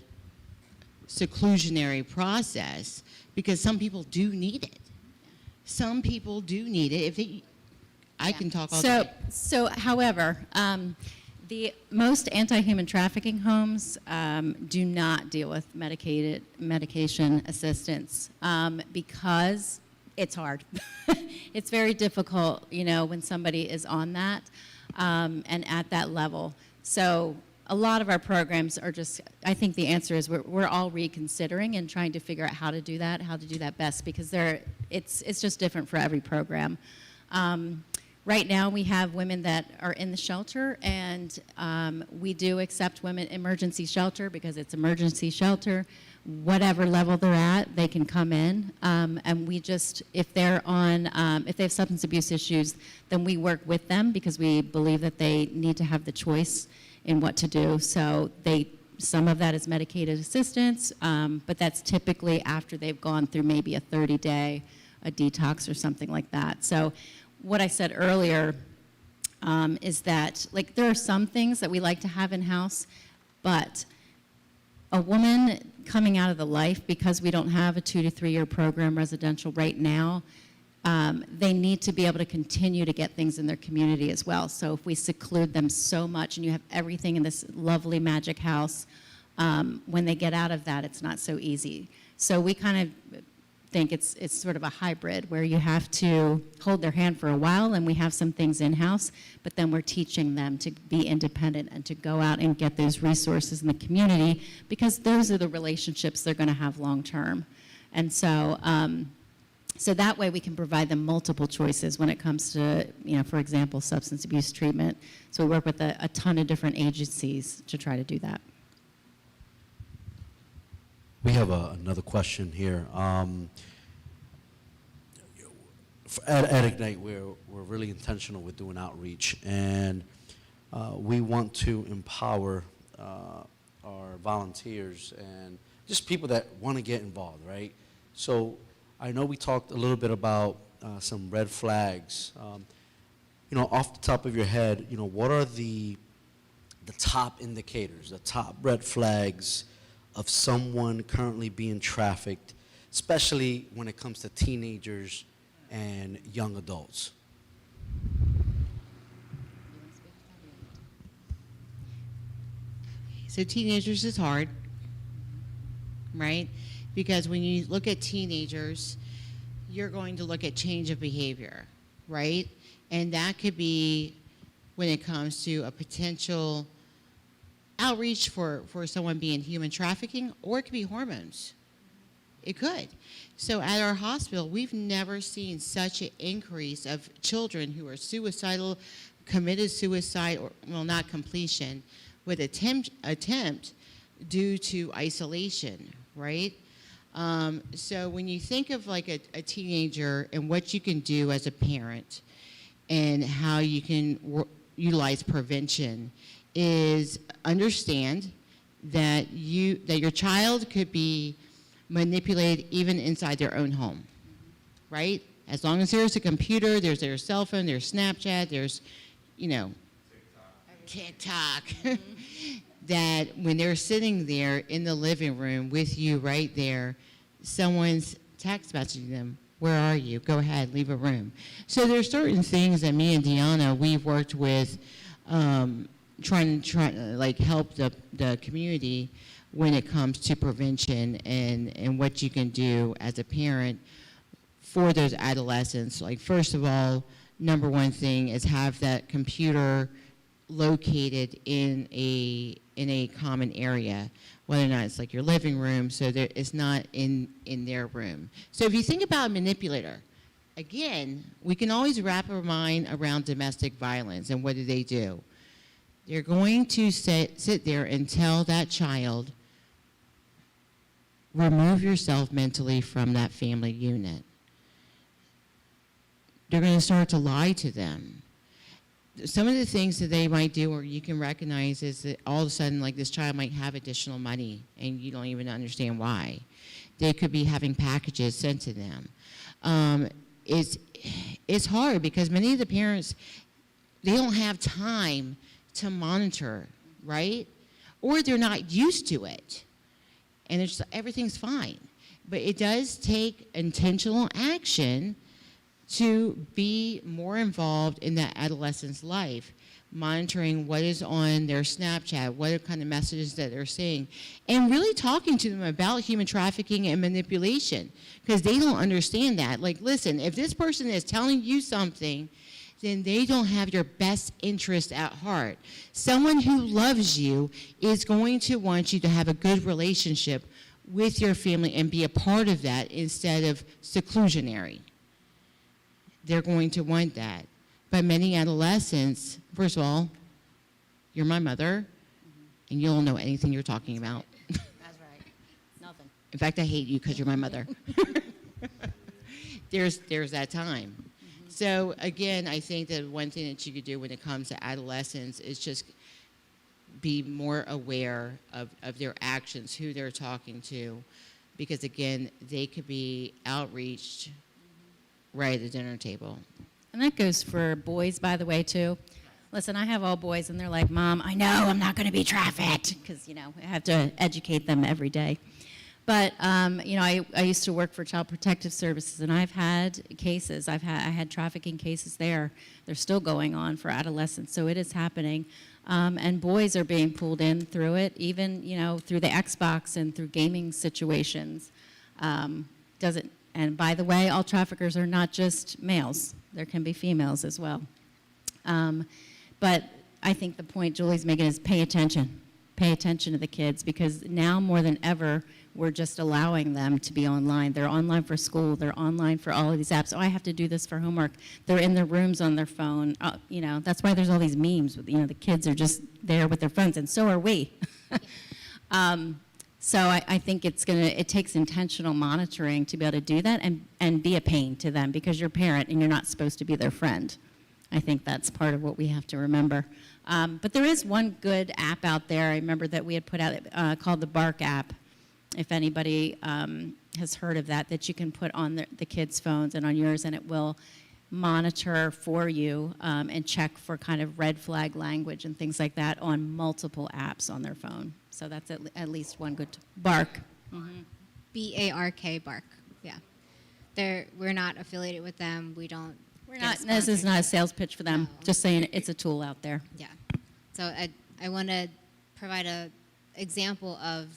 seclusionary process because some people do need it. Some people do need it. I can talk all day. So, however, the most anti-human trafficking homes do not deal with medication assistance because it's hard. It's very difficult, you know, when somebody is on that and at that level. So a lot of our programs are just, I think the answer is we're all reconsidering and trying to figure out how to do that best, because it's just different for every program. Right now, we have women that are in the shelter, and we do accept women emergency shelter because it's emergency shelter. Whatever level they're at, they can come in, and we just, if they're on, if they have substance abuse issues, then we work with them because we believe that they need to have the choice in what to do. So some of that is medicated assistance, but that's typically after they've gone through maybe a 30-day, a detox or something like that. So what I said earlier is that, like, there are some things that we like to have in-house, but a woman coming out of the life, because we don't have a 2 to 3 year program residential right now, they need to be able to continue to get things in their community as well. So if we seclude them so much and you have everything in this lovely magic house, when they get out of that, it's not so easy. So we kind of think it's sort of a hybrid where you have to hold their hand for a while, and we have some things in-house, but then we're teaching them to be independent and to go out and get those resources in the community, because those are the relationships they're going to have long-term. And so so that way we can provide them multiple choices when it comes to, you know, for example, substance abuse treatment. So we work with a ton of different agencies to try to do that. We have another question here. At Ignite, we're really intentional with doing outreach, and we want to empower our volunteers and just people that want to get involved, right? So I know we talked a little bit about some red flags. You know, off the top of your head, you know, what are the top indicators, the top red flags of someone currently being trafficked, especially when it comes to teenagers and young adults? So teenagers is hard, right? Because when you look at teenagers, you're going to look at change of behavior, right? And that could be when it comes to a potential outreach for someone being human trafficking, or it could be hormones. It could. So at our hospital, we've never seen such an increase of children who are suicidal, committed suicide, or, well, not completion, with attempt due to isolation, right? So when you think of like a teenager and what you can do as a parent and how you can utilize prevention, is understand that your child could be manipulated even inside their own home, right? As long as there's a computer, there's their cell phone, there's Snapchat, there's, you know, TikTok. That when they're sitting there in the living room with you right there, someone's text messaging them, Where are you? Go ahead, leave a room. So there's certain things that me and Deanna, we've worked with, trying to like help the community when it comes to prevention and what you can do as a parent for those adolescents. Like, first of all, number one thing is have that computer located in a common area, whether or not it's like your living room, so that it's not in their room. So if you think about a manipulator, again, we can always wrap our mind around domestic violence, and what do? They're going to sit there and tell that child, remove yourself mentally from that family unit. They're going to start to lie to them. Some of the things that they might do, or you can recognize, is that all of a sudden, like, this child might have additional money and you don't even understand why. They could be having packages sent to them. It's hard because many of the parents, they don't have time to monitor, right? Or they're not used to it. And it's, everything's fine. But it does take intentional action to be more involved in that adolescent's life, monitoring what is on their Snapchat, what kind of messages that they're seeing, and really talking to them about human trafficking and manipulation, because they don't understand that. Like, listen, if this person is telling you something, then they don't have your best interest at heart. Someone who loves you is going to want you to have a good relationship with your family and be a part of that instead of seclusionary. They're going to want that. But many adolescents, first of all, you're my mother, and you don't know anything you're talking about. That's right. Nothing. In fact, I hate you because you're my mother. There's that time. So again, I think that one thing that you could do when it comes to adolescents is just be more aware of their actions, who they're talking to, because again, they could be outreached right at the dinner table. And that goes for boys, by the way, too. Listen, I have all boys, and they're like, Mom, I know I'm not going to be trafficked, because, I have to educate them every day. But, I used to work for Child Protective Services, and I've had cases. I had trafficking cases there. They're still going on for adolescents, so it is happening. And boys are being pulled in through it, even, through the Xbox and through gaming situations. And by the way, all traffickers are not just males. There can be females as well. But I think the point Julie's making is pay attention. Pay attention to the kids, because now more than ever, we're just allowing them to be online. They're online for school. They're online for all of these apps. Oh, I have to do this for homework. They're in their rooms on their phone. That's why there's all these memes. The kids are just there with their phones, and so are we. So I think it takes intentional monitoring to be able to do that and be a pain to them, because you're a parent and you're not supposed to be their friend. I think that's part of what we have to remember. But there is one good app out there. I remember that we had put out called the Bark app. If anybody has heard of that you can put on the kids' phones and on yours, and it will monitor for you and check for kind of red flag language and things like that on multiple apps on their phone. So that's at least one good Bark. Mm-hmm. BARK, Bark. Yeah. We're not affiliated with them. We don't. This is not a sales pitch for them. No. Just saying it's a tool out there. Yeah. So I want to provide an example of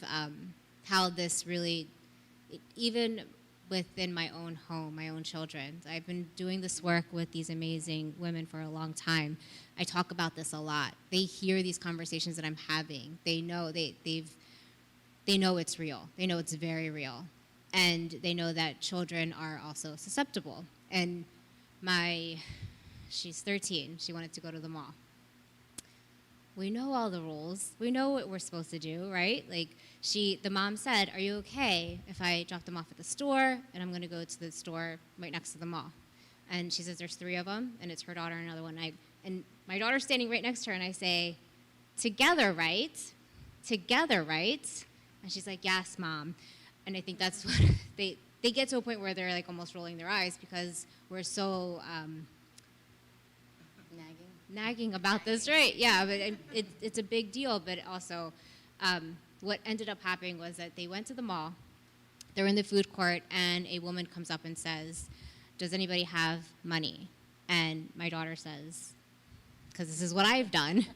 how this really, even within my own home, my own children. I've been doing this work with these amazing women for a long time. I talk about this a lot. They hear these conversations that I'm having. They know they know it's real. They know it's very real. And they know that children are also susceptible. And she's 13. She wanted to go to the mall. We know all the rules. We know what we're supposed to do, right? Like, the mom said, are you okay if I drop them off at the store and I'm going to go to the store right next to the mall? And she says there's 3 of them, and it's her daughter and another one. And my daughter's standing right next to her, and I say, together, right? Together, right? And she's like, yes, Mom. And I think that's what they get to a point where they're like almost rolling their eyes, because we're so nagging about this, right? Yeah, but it's a big deal. But also, what ended up happening was that they went to the mall, They're in the food court, and a woman comes up and says, "Does anybody have money?" And my daughter says, because this is what I've done,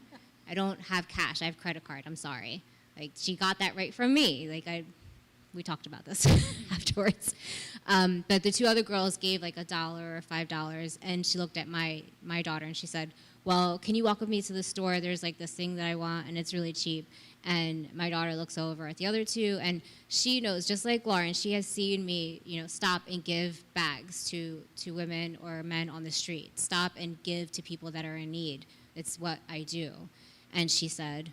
"I don't have cash. I have credit card. I'm sorry." Like, she got that right from me. We talked about this afterwards. But the two other girls gave like $1 or $5, and she looked at my daughter and she said, "Well, can you walk with me to the store? There's like this thing that I want, and it's really cheap." And my daughter looks over at the other two, and she knows, just like Lauren, she has seen me, stop and give bags to women or men on the street. Stop and give to people that are in need. It's what I do. And she said,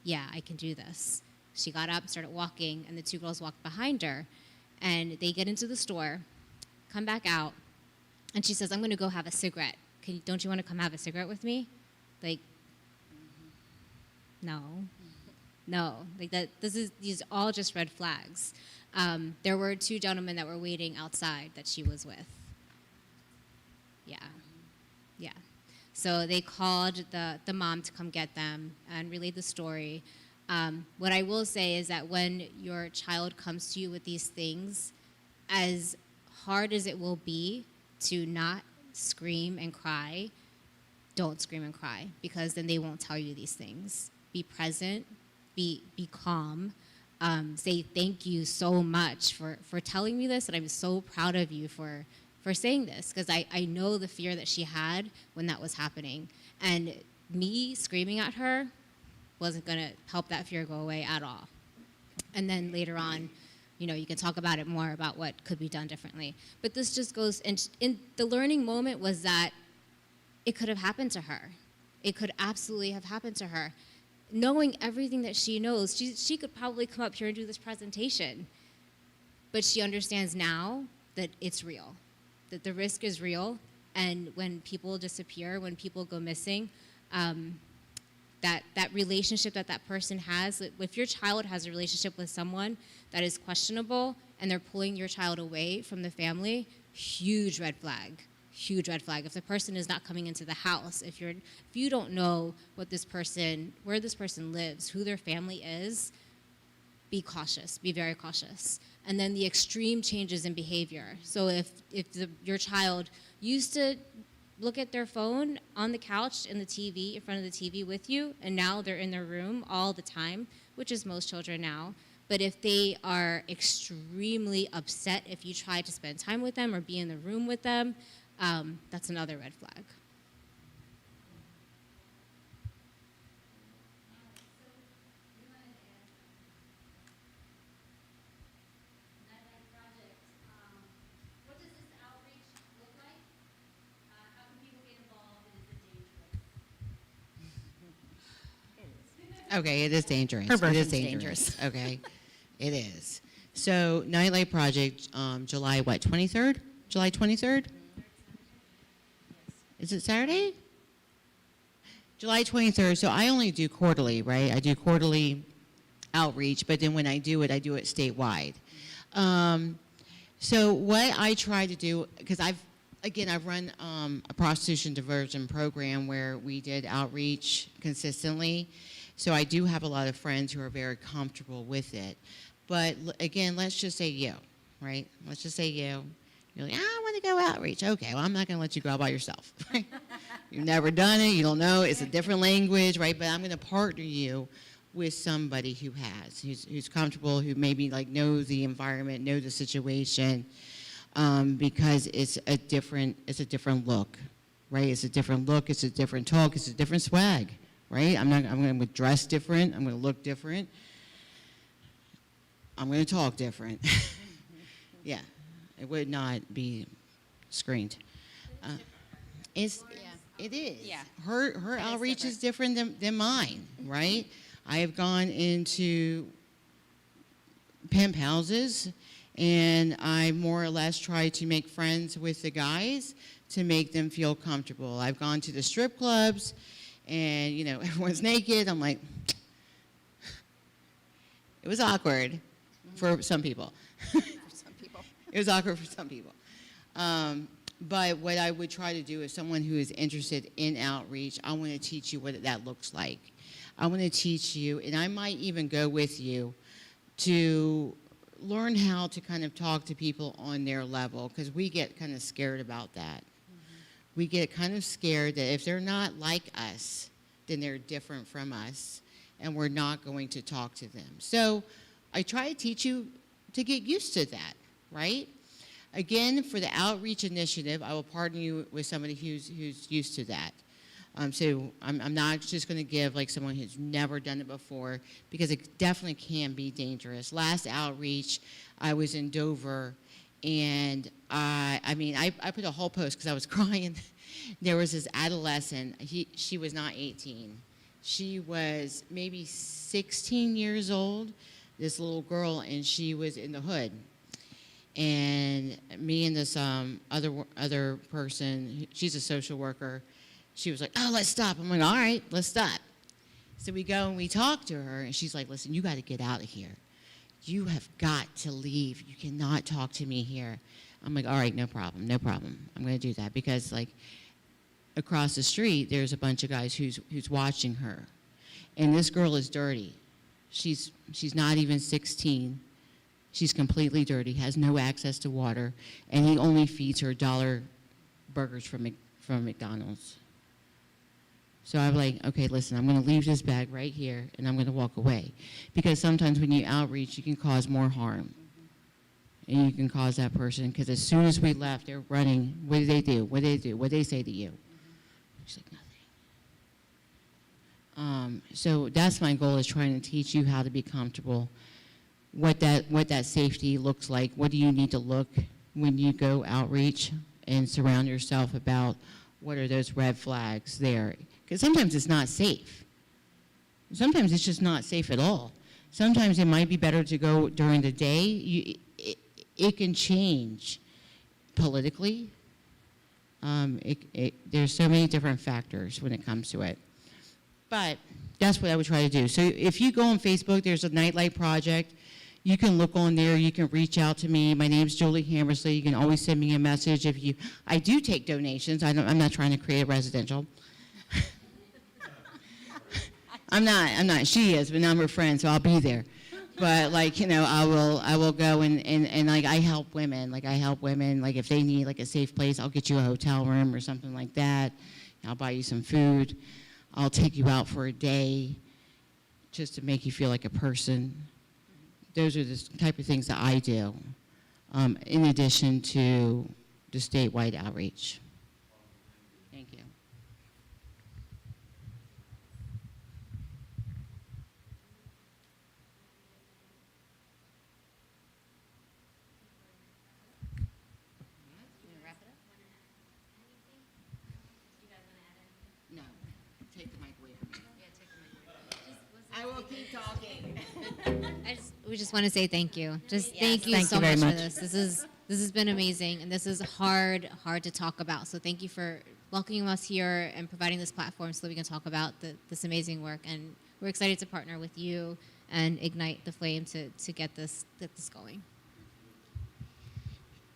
"Yeah, I can do this." She got up, started walking, and the two girls walked behind her. And they get into the store, come back out, and she says, "I'm going to go have a cigarette. Don't you want to come have a cigarette with me?" Like, no. Like that. These all just red flags. There were two gentlemen that were waiting outside that she was with. Yeah. So they called the mom to come get them and relayed the story. What I will say is that when your child comes to you with these things, as hard as it will be to not scream and cry, don't scream and cry, because then they won't tell you these things. Be present, be calm, say thank you so much for telling me this, and I'm so proud of you for saying this, because I know the fear that she had when that was happening. And me screaming at her wasn't going to help that fear go away at all. And then later on, you can talk about it more, about what could be done differently. But this just goes, and the learning moment was that it could have happened to her. It could absolutely have happened to her. Knowing everything that she knows, she could probably come up here and do this presentation. But she understands now that it's real, that the risk is real. And when people disappear, when people go missing, that relationship that person has, if your child has a relationship with someone that is questionable and they're pulling your child away from the family, huge red flag. If the person is not coming into the house, if you don't know where this person lives, who their family is, be cautious, be very cautious. And then the extreme changes in behavior. So if your child used to look at their phone on the couch in front of the TV with you, and now they're in their room all the time, which is most children now. But if they are extremely upset if you try to spend time with them or be in the room with them, that's another red flag. Okay, it is dangerous. Her It is version's dangerous. Okay, it is. So, Nightlight Project, July 23rd? July 23rd? Is it Saturday? July 23rd. So I only do quarterly, right? I do quarterly outreach, but then when I do it statewide. So what I try to do, because I've run a prostitution diversion program where we did outreach consistently. So I do have a lot of friends who are very comfortable with it. But again, let's just say you, right? Let's just say you. You're like, I want to go outreach. Okay, well, I'm not going to let you go out by yourself. Right? You've never done it. You don't know. It's a different language, right? But I'm going to partner you with somebody who's comfortable, who maybe like knows the environment, knows the situation, because it's a different look, right? It's a different look. It's a different talk. It's a different swag, right? I'm going to dress different. I'm going to look different. I'm going to talk different. Yeah, it would not be screened. It is. Yeah. Her outreach is different than mine, right? I have gone into pimp houses, and I more or less try to make friends with the guys to make them feel comfortable. I've gone to the strip clubs, and everyone's naked. I'm like, it was awkward for some people. It was awkward for some people. But what I would try to do is someone who is interested in outreach, I want to teach you what that looks like. I want to teach you, and I might even go with you to learn how to kind of talk to people on their level, because we get kind of scared about that. We get kind of scared that if they're not like us, then they're different from us, and we're not going to talk to them. So I try to teach you to get used to that, right? Again, for the outreach initiative, I will partner you with somebody who's used to that. So I'm not just going to give like someone who's never done it before, because it definitely can be dangerous. Last outreach, I was in Dover, and I put a whole post because I was crying. There was this adolescent. She was not 18. She was maybe 16 years old, this little girl, and she was in the hood. And me and this other person, she's a social worker, she was like, oh, let's stop. I'm like, all right, let's stop. So we go and we talk to her, and she's like, listen, you got to get out of here. You have got to leave. You cannot talk to me here. I'm like, all right, no problem, no problem. I'm going to do that, because like across the street, there's a bunch of guys who's watching her. And this girl is dirty. She's not even 16. She's completely dirty, has no access to water, and he only feeds her $1 burgers from McDonald's. So I'm like, okay, listen, I'm going to leave this bag right here, and I'm going to walk away. Because sometimes when you outreach, you can cause more harm. And you can cause that person, because as soon as we left, they're running. What did they do? What did they do? What did they say to you? She's like, nothing. So that's my goal, is trying to teach you how to be comfortable, what that safety looks like. What do you need to look when you go outreach, and surround yourself about what are those red flags there. Because sometimes it's not safe. Sometimes it's just not safe at all. Sometimes it might be better to go during the day. It can change politically. There's so many different factors when it comes to it. But that's what I would try to do. So if you go on Facebook, there's a Nightlight Project. You can look on there. You can reach out to me. My name's Julie Hammersley. You can always send me a message. I do take donations. I'm not trying to create a residential. I'm not. She is, but I'm her friend, so I'll be there. But I will go and like I help women. Like if they need like a safe place, I'll get you a hotel room or something like that. I'll buy you some food. I'll take you out for a day just to make you feel like a person. Those are the type of things that I do, in addition to the statewide outreach. Thank you. No, take the mic away from me. I will keep talking. We just want to say thank you. Thank you Thank you so very much for much. this. This has been amazing, and this is hard to talk about. So thank you for welcoming us here and providing this platform so that we can talk about this amazing work. And we're excited to partner with you and ignite the flame to get this going.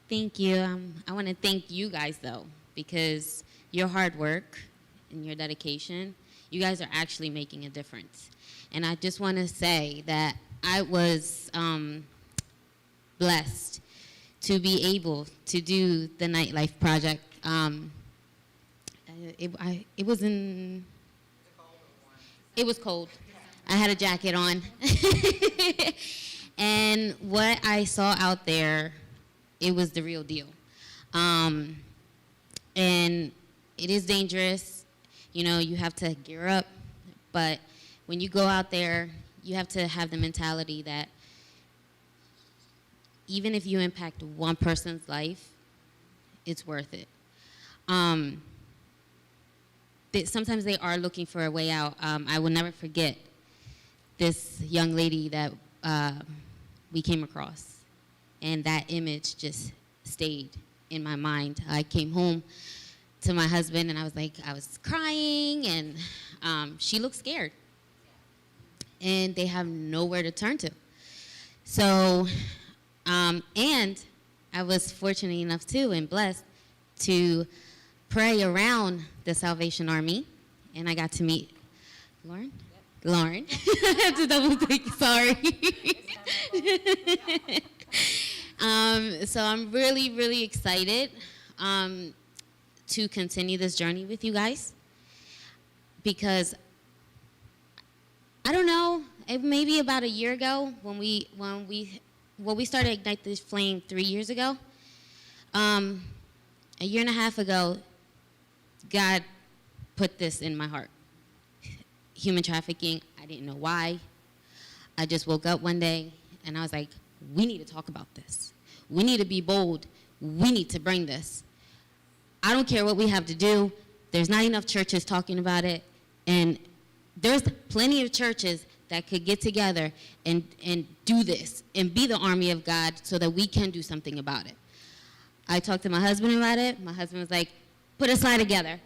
Thank you. I want to thank you guys, though, because your hard work and your dedication, you guys are actually making a difference. And I just want to say that I was blessed to be able to do the Nightlife Project. It was cold. I had a jacket on. And what I saw out there, it was the real deal. And it is dangerous. You have to gear up. But when you go out there, you have to have the mentality that even if you impact one person's life, it's worth it. Sometimes they are looking for a way out. I will never forget this young lady that we came across, and that image just stayed in my mind. I came home to my husband, and I was crying, and she looked scared. And they have nowhere to turn to. So, and I was fortunate enough too and blessed to pray around the Salvation Army, and I got to meet Lauren. Yep. Lauren. I had to double think, sorry. So I'm really, really excited to continue this journey with you guys, because I don't know, maybe about a year ago when we started Ignite This Flame 3 years ago. A year and a half ago, God put this in my heart. Human trafficking, I didn't know why. I just woke up one day and I was like, we need to talk about this. We need to be bold. We need to bring this. I don't care what we have to do. There's not enough churches talking about it. And there's plenty of churches that could get together and do this and be the army of God so that we can do something about it. I talked to my husband about it. My husband was like, put a slide together.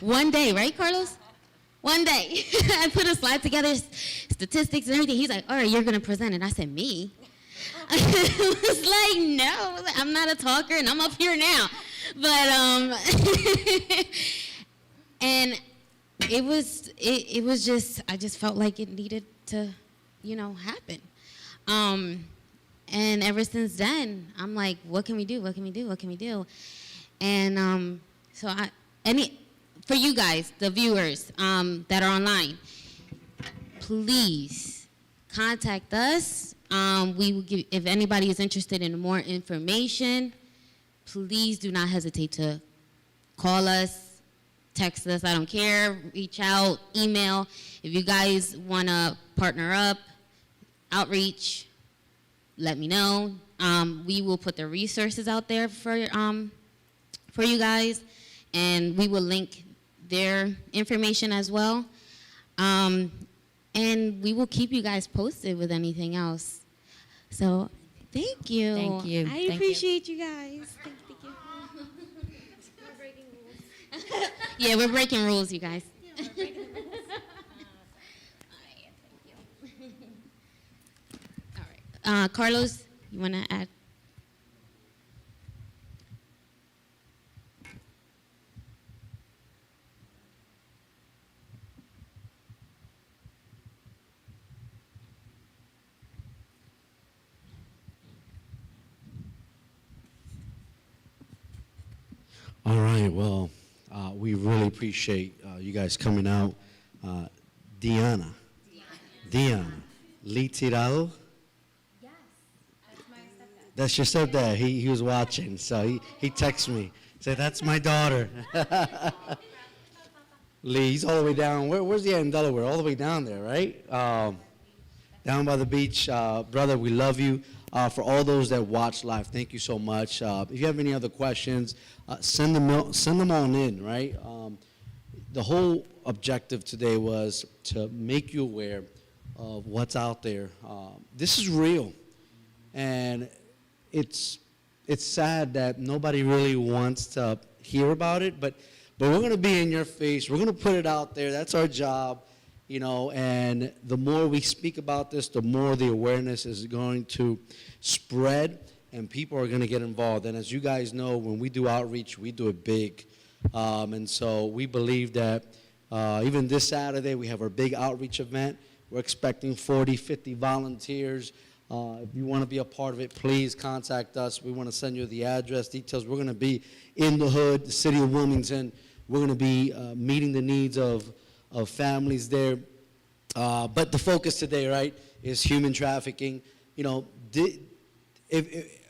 One day, right, Carlos? One day. I put a slide together, statistics and everything. He's like, all right, you're going to present it. I said, me? I was like, no, I'm not a talker, and I'm up here now. But, and it was just, I just felt like it needed to, happen. And ever since then, I'm like, what can we do? What can we do? What can we do? And so for you guys, the viewers that are online, please contact us. We will give, if anybody is interested in more information, please do not hesitate to call us, text us, I don't care, reach out, email. If you guys want to partner up, outreach, let me know. We will put the resources out there for you guys, and we will link their information as well. And we will keep you guys posted with anything else. So thank you. Thank you. I appreciate you guys. Thank you. We're breaking rules. Yeah, we're breaking rules, you guys. All right. Carlos, you want to add? All right, well, we really appreciate you guys coming out. Diana. Lee Tirado? Yes, that's my stepdad. That's your stepdad. He was watching, so he texted me. Said, that's my daughter. Lee, he's all the way down. Where's he at in Delaware? All the way down there, right? Down by the beach. Brother, we love you. For all those that watch live, thank you so much. If you have any other questions, send them on in, right? The whole objective today was to make you aware of what's out there. This is real, and it's sad that nobody really wants to hear about it, but we're going to be in your face. We're going to put it out there. That's our job, and the more we speak about this, the more the awareness is going to spread, and people are going to get involved. And as you guys know, when we do outreach, we do it big. And so we believe that even this Saturday, we have our big outreach event. We're expecting 40, 50 volunteers. If you want to be a part of it, please contact us. We want to send you the address, details. We're going to be in the hood, the city of Wilmington. We're going to be meeting the needs of families there. But the focus today, right, is human trafficking.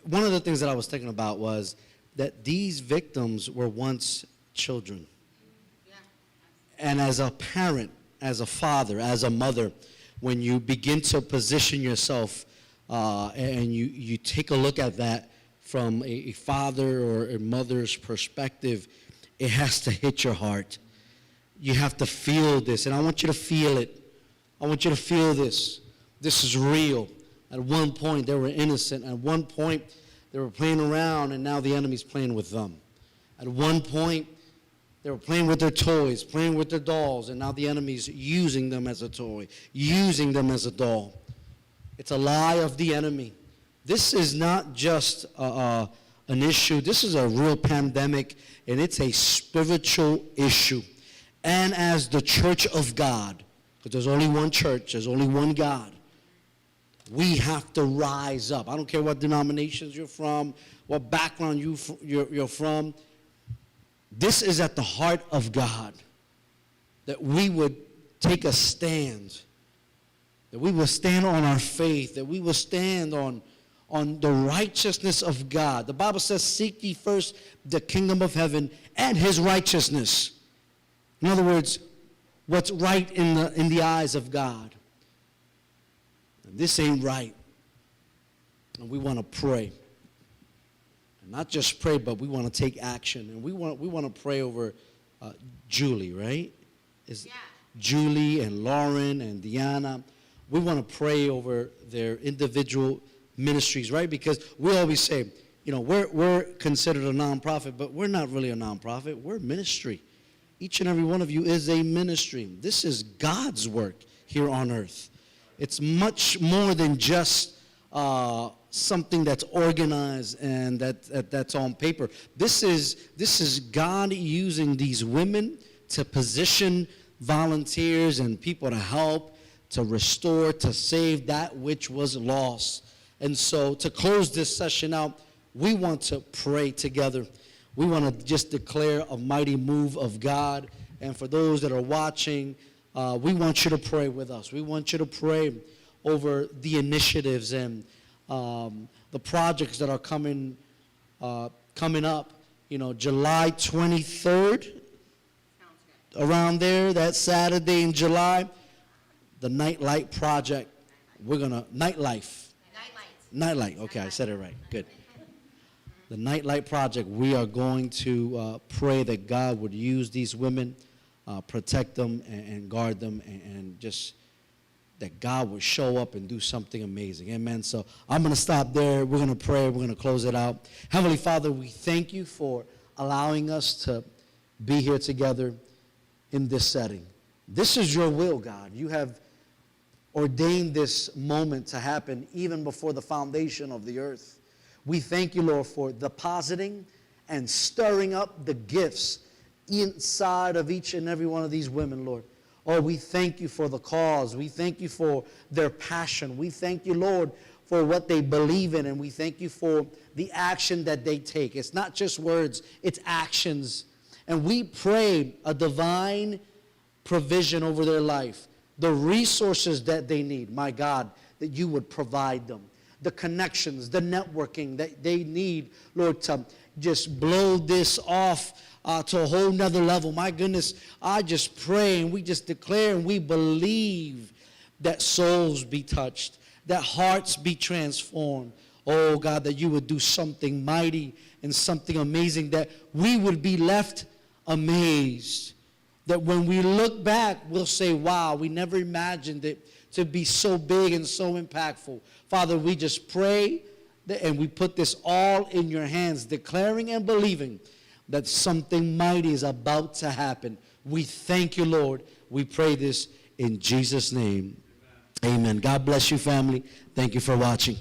One of the things that I was thinking about was that these victims were once children. Yeah. And as a parent, as a father, as a mother, when you begin to position yourself and you take a look at that from a father or a mother's perspective, it has to hit your heart. You have to feel this, and I want you to feel it. I want you to feel this. This is real. At one point, they were innocent. At one point, they were playing around, and now the enemy's playing with them. At one point, they were playing with their toys, playing with their dolls, and now the enemy's using them as a toy, using them as a doll. It's a lie of the enemy. This is not just an issue. This is a real pandemic, and it's a spiritual issue. And as the church of God, because there's only one church, there's only one God, We have to rise up. I don't care what denominations you're from, what background you're from. This is at the heart of God, that we would take a stand, that we will stand on our faith, that we will stand on the righteousness of God. The Bible says, seek ye first the kingdom of heaven and his righteousness. In other words, what's right in the eyes of God. And this ain't right. And we want to pray. And not just pray, but we want to take action. And we want to pray over Julie, right? Yeah. Julie and Lauren and Deanna. We want to pray over their individual ministries, right? Because we always say, you know, we're considered a nonprofit, but we're not really a nonprofit. We're ministry. Each and every one of you is a ministry. This is God's work here on earth. It's much more than just something that's organized and that's on paper. This is God using these women to position volunteers and people to help, to restore, to save that which was lost. And so to close this session out, we want to pray together. We want to just declare a mighty move of God. And for those that are watching, we want you to pray with us. We want you to pray over the initiatives and the projects that are coming up. You know, July 23rd, around there, that Saturday in July, the Nightlight Project. We're going to, Nightlight, okay, I said it right, good. The Nightlight Project, we are going to pray that God would use these women, protect them and guard them, and just that God would show up and do something amazing. Amen. So I'm going to stop there. We're going to pray. We're going to close it out. Heavenly Father, we thank you for allowing us to be here together in this setting. This is your will, God. You have ordained this moment to happen even before the foundation of the earth. We thank you, Lord, for depositing and stirring up the gifts inside of each and every one of these women, Lord. Oh, we thank you for the cause. We thank you for their passion. We thank you, Lord, for what they believe in, and we thank you for the action that they take. It's not just words, it's actions. And we pray a divine provision over their life, the resources that they need, my God, that you would provide them, the connections, the networking that they need, Lord, to just blow this off to a whole nother level. My goodness, I just pray and we just declare and we believe that souls be touched, that hearts be transformed. Oh, God, that you would do something mighty and something amazing, that we would be left amazed. That when we look back, we'll say, wow, we never imagined it to be so big and so impactful. Father, we just pray and we put this all in your hands, declaring and believing that something mighty is about to happen. We thank you, Lord. We pray this in Jesus' name. Amen. God bless you, family. Thank you for watching.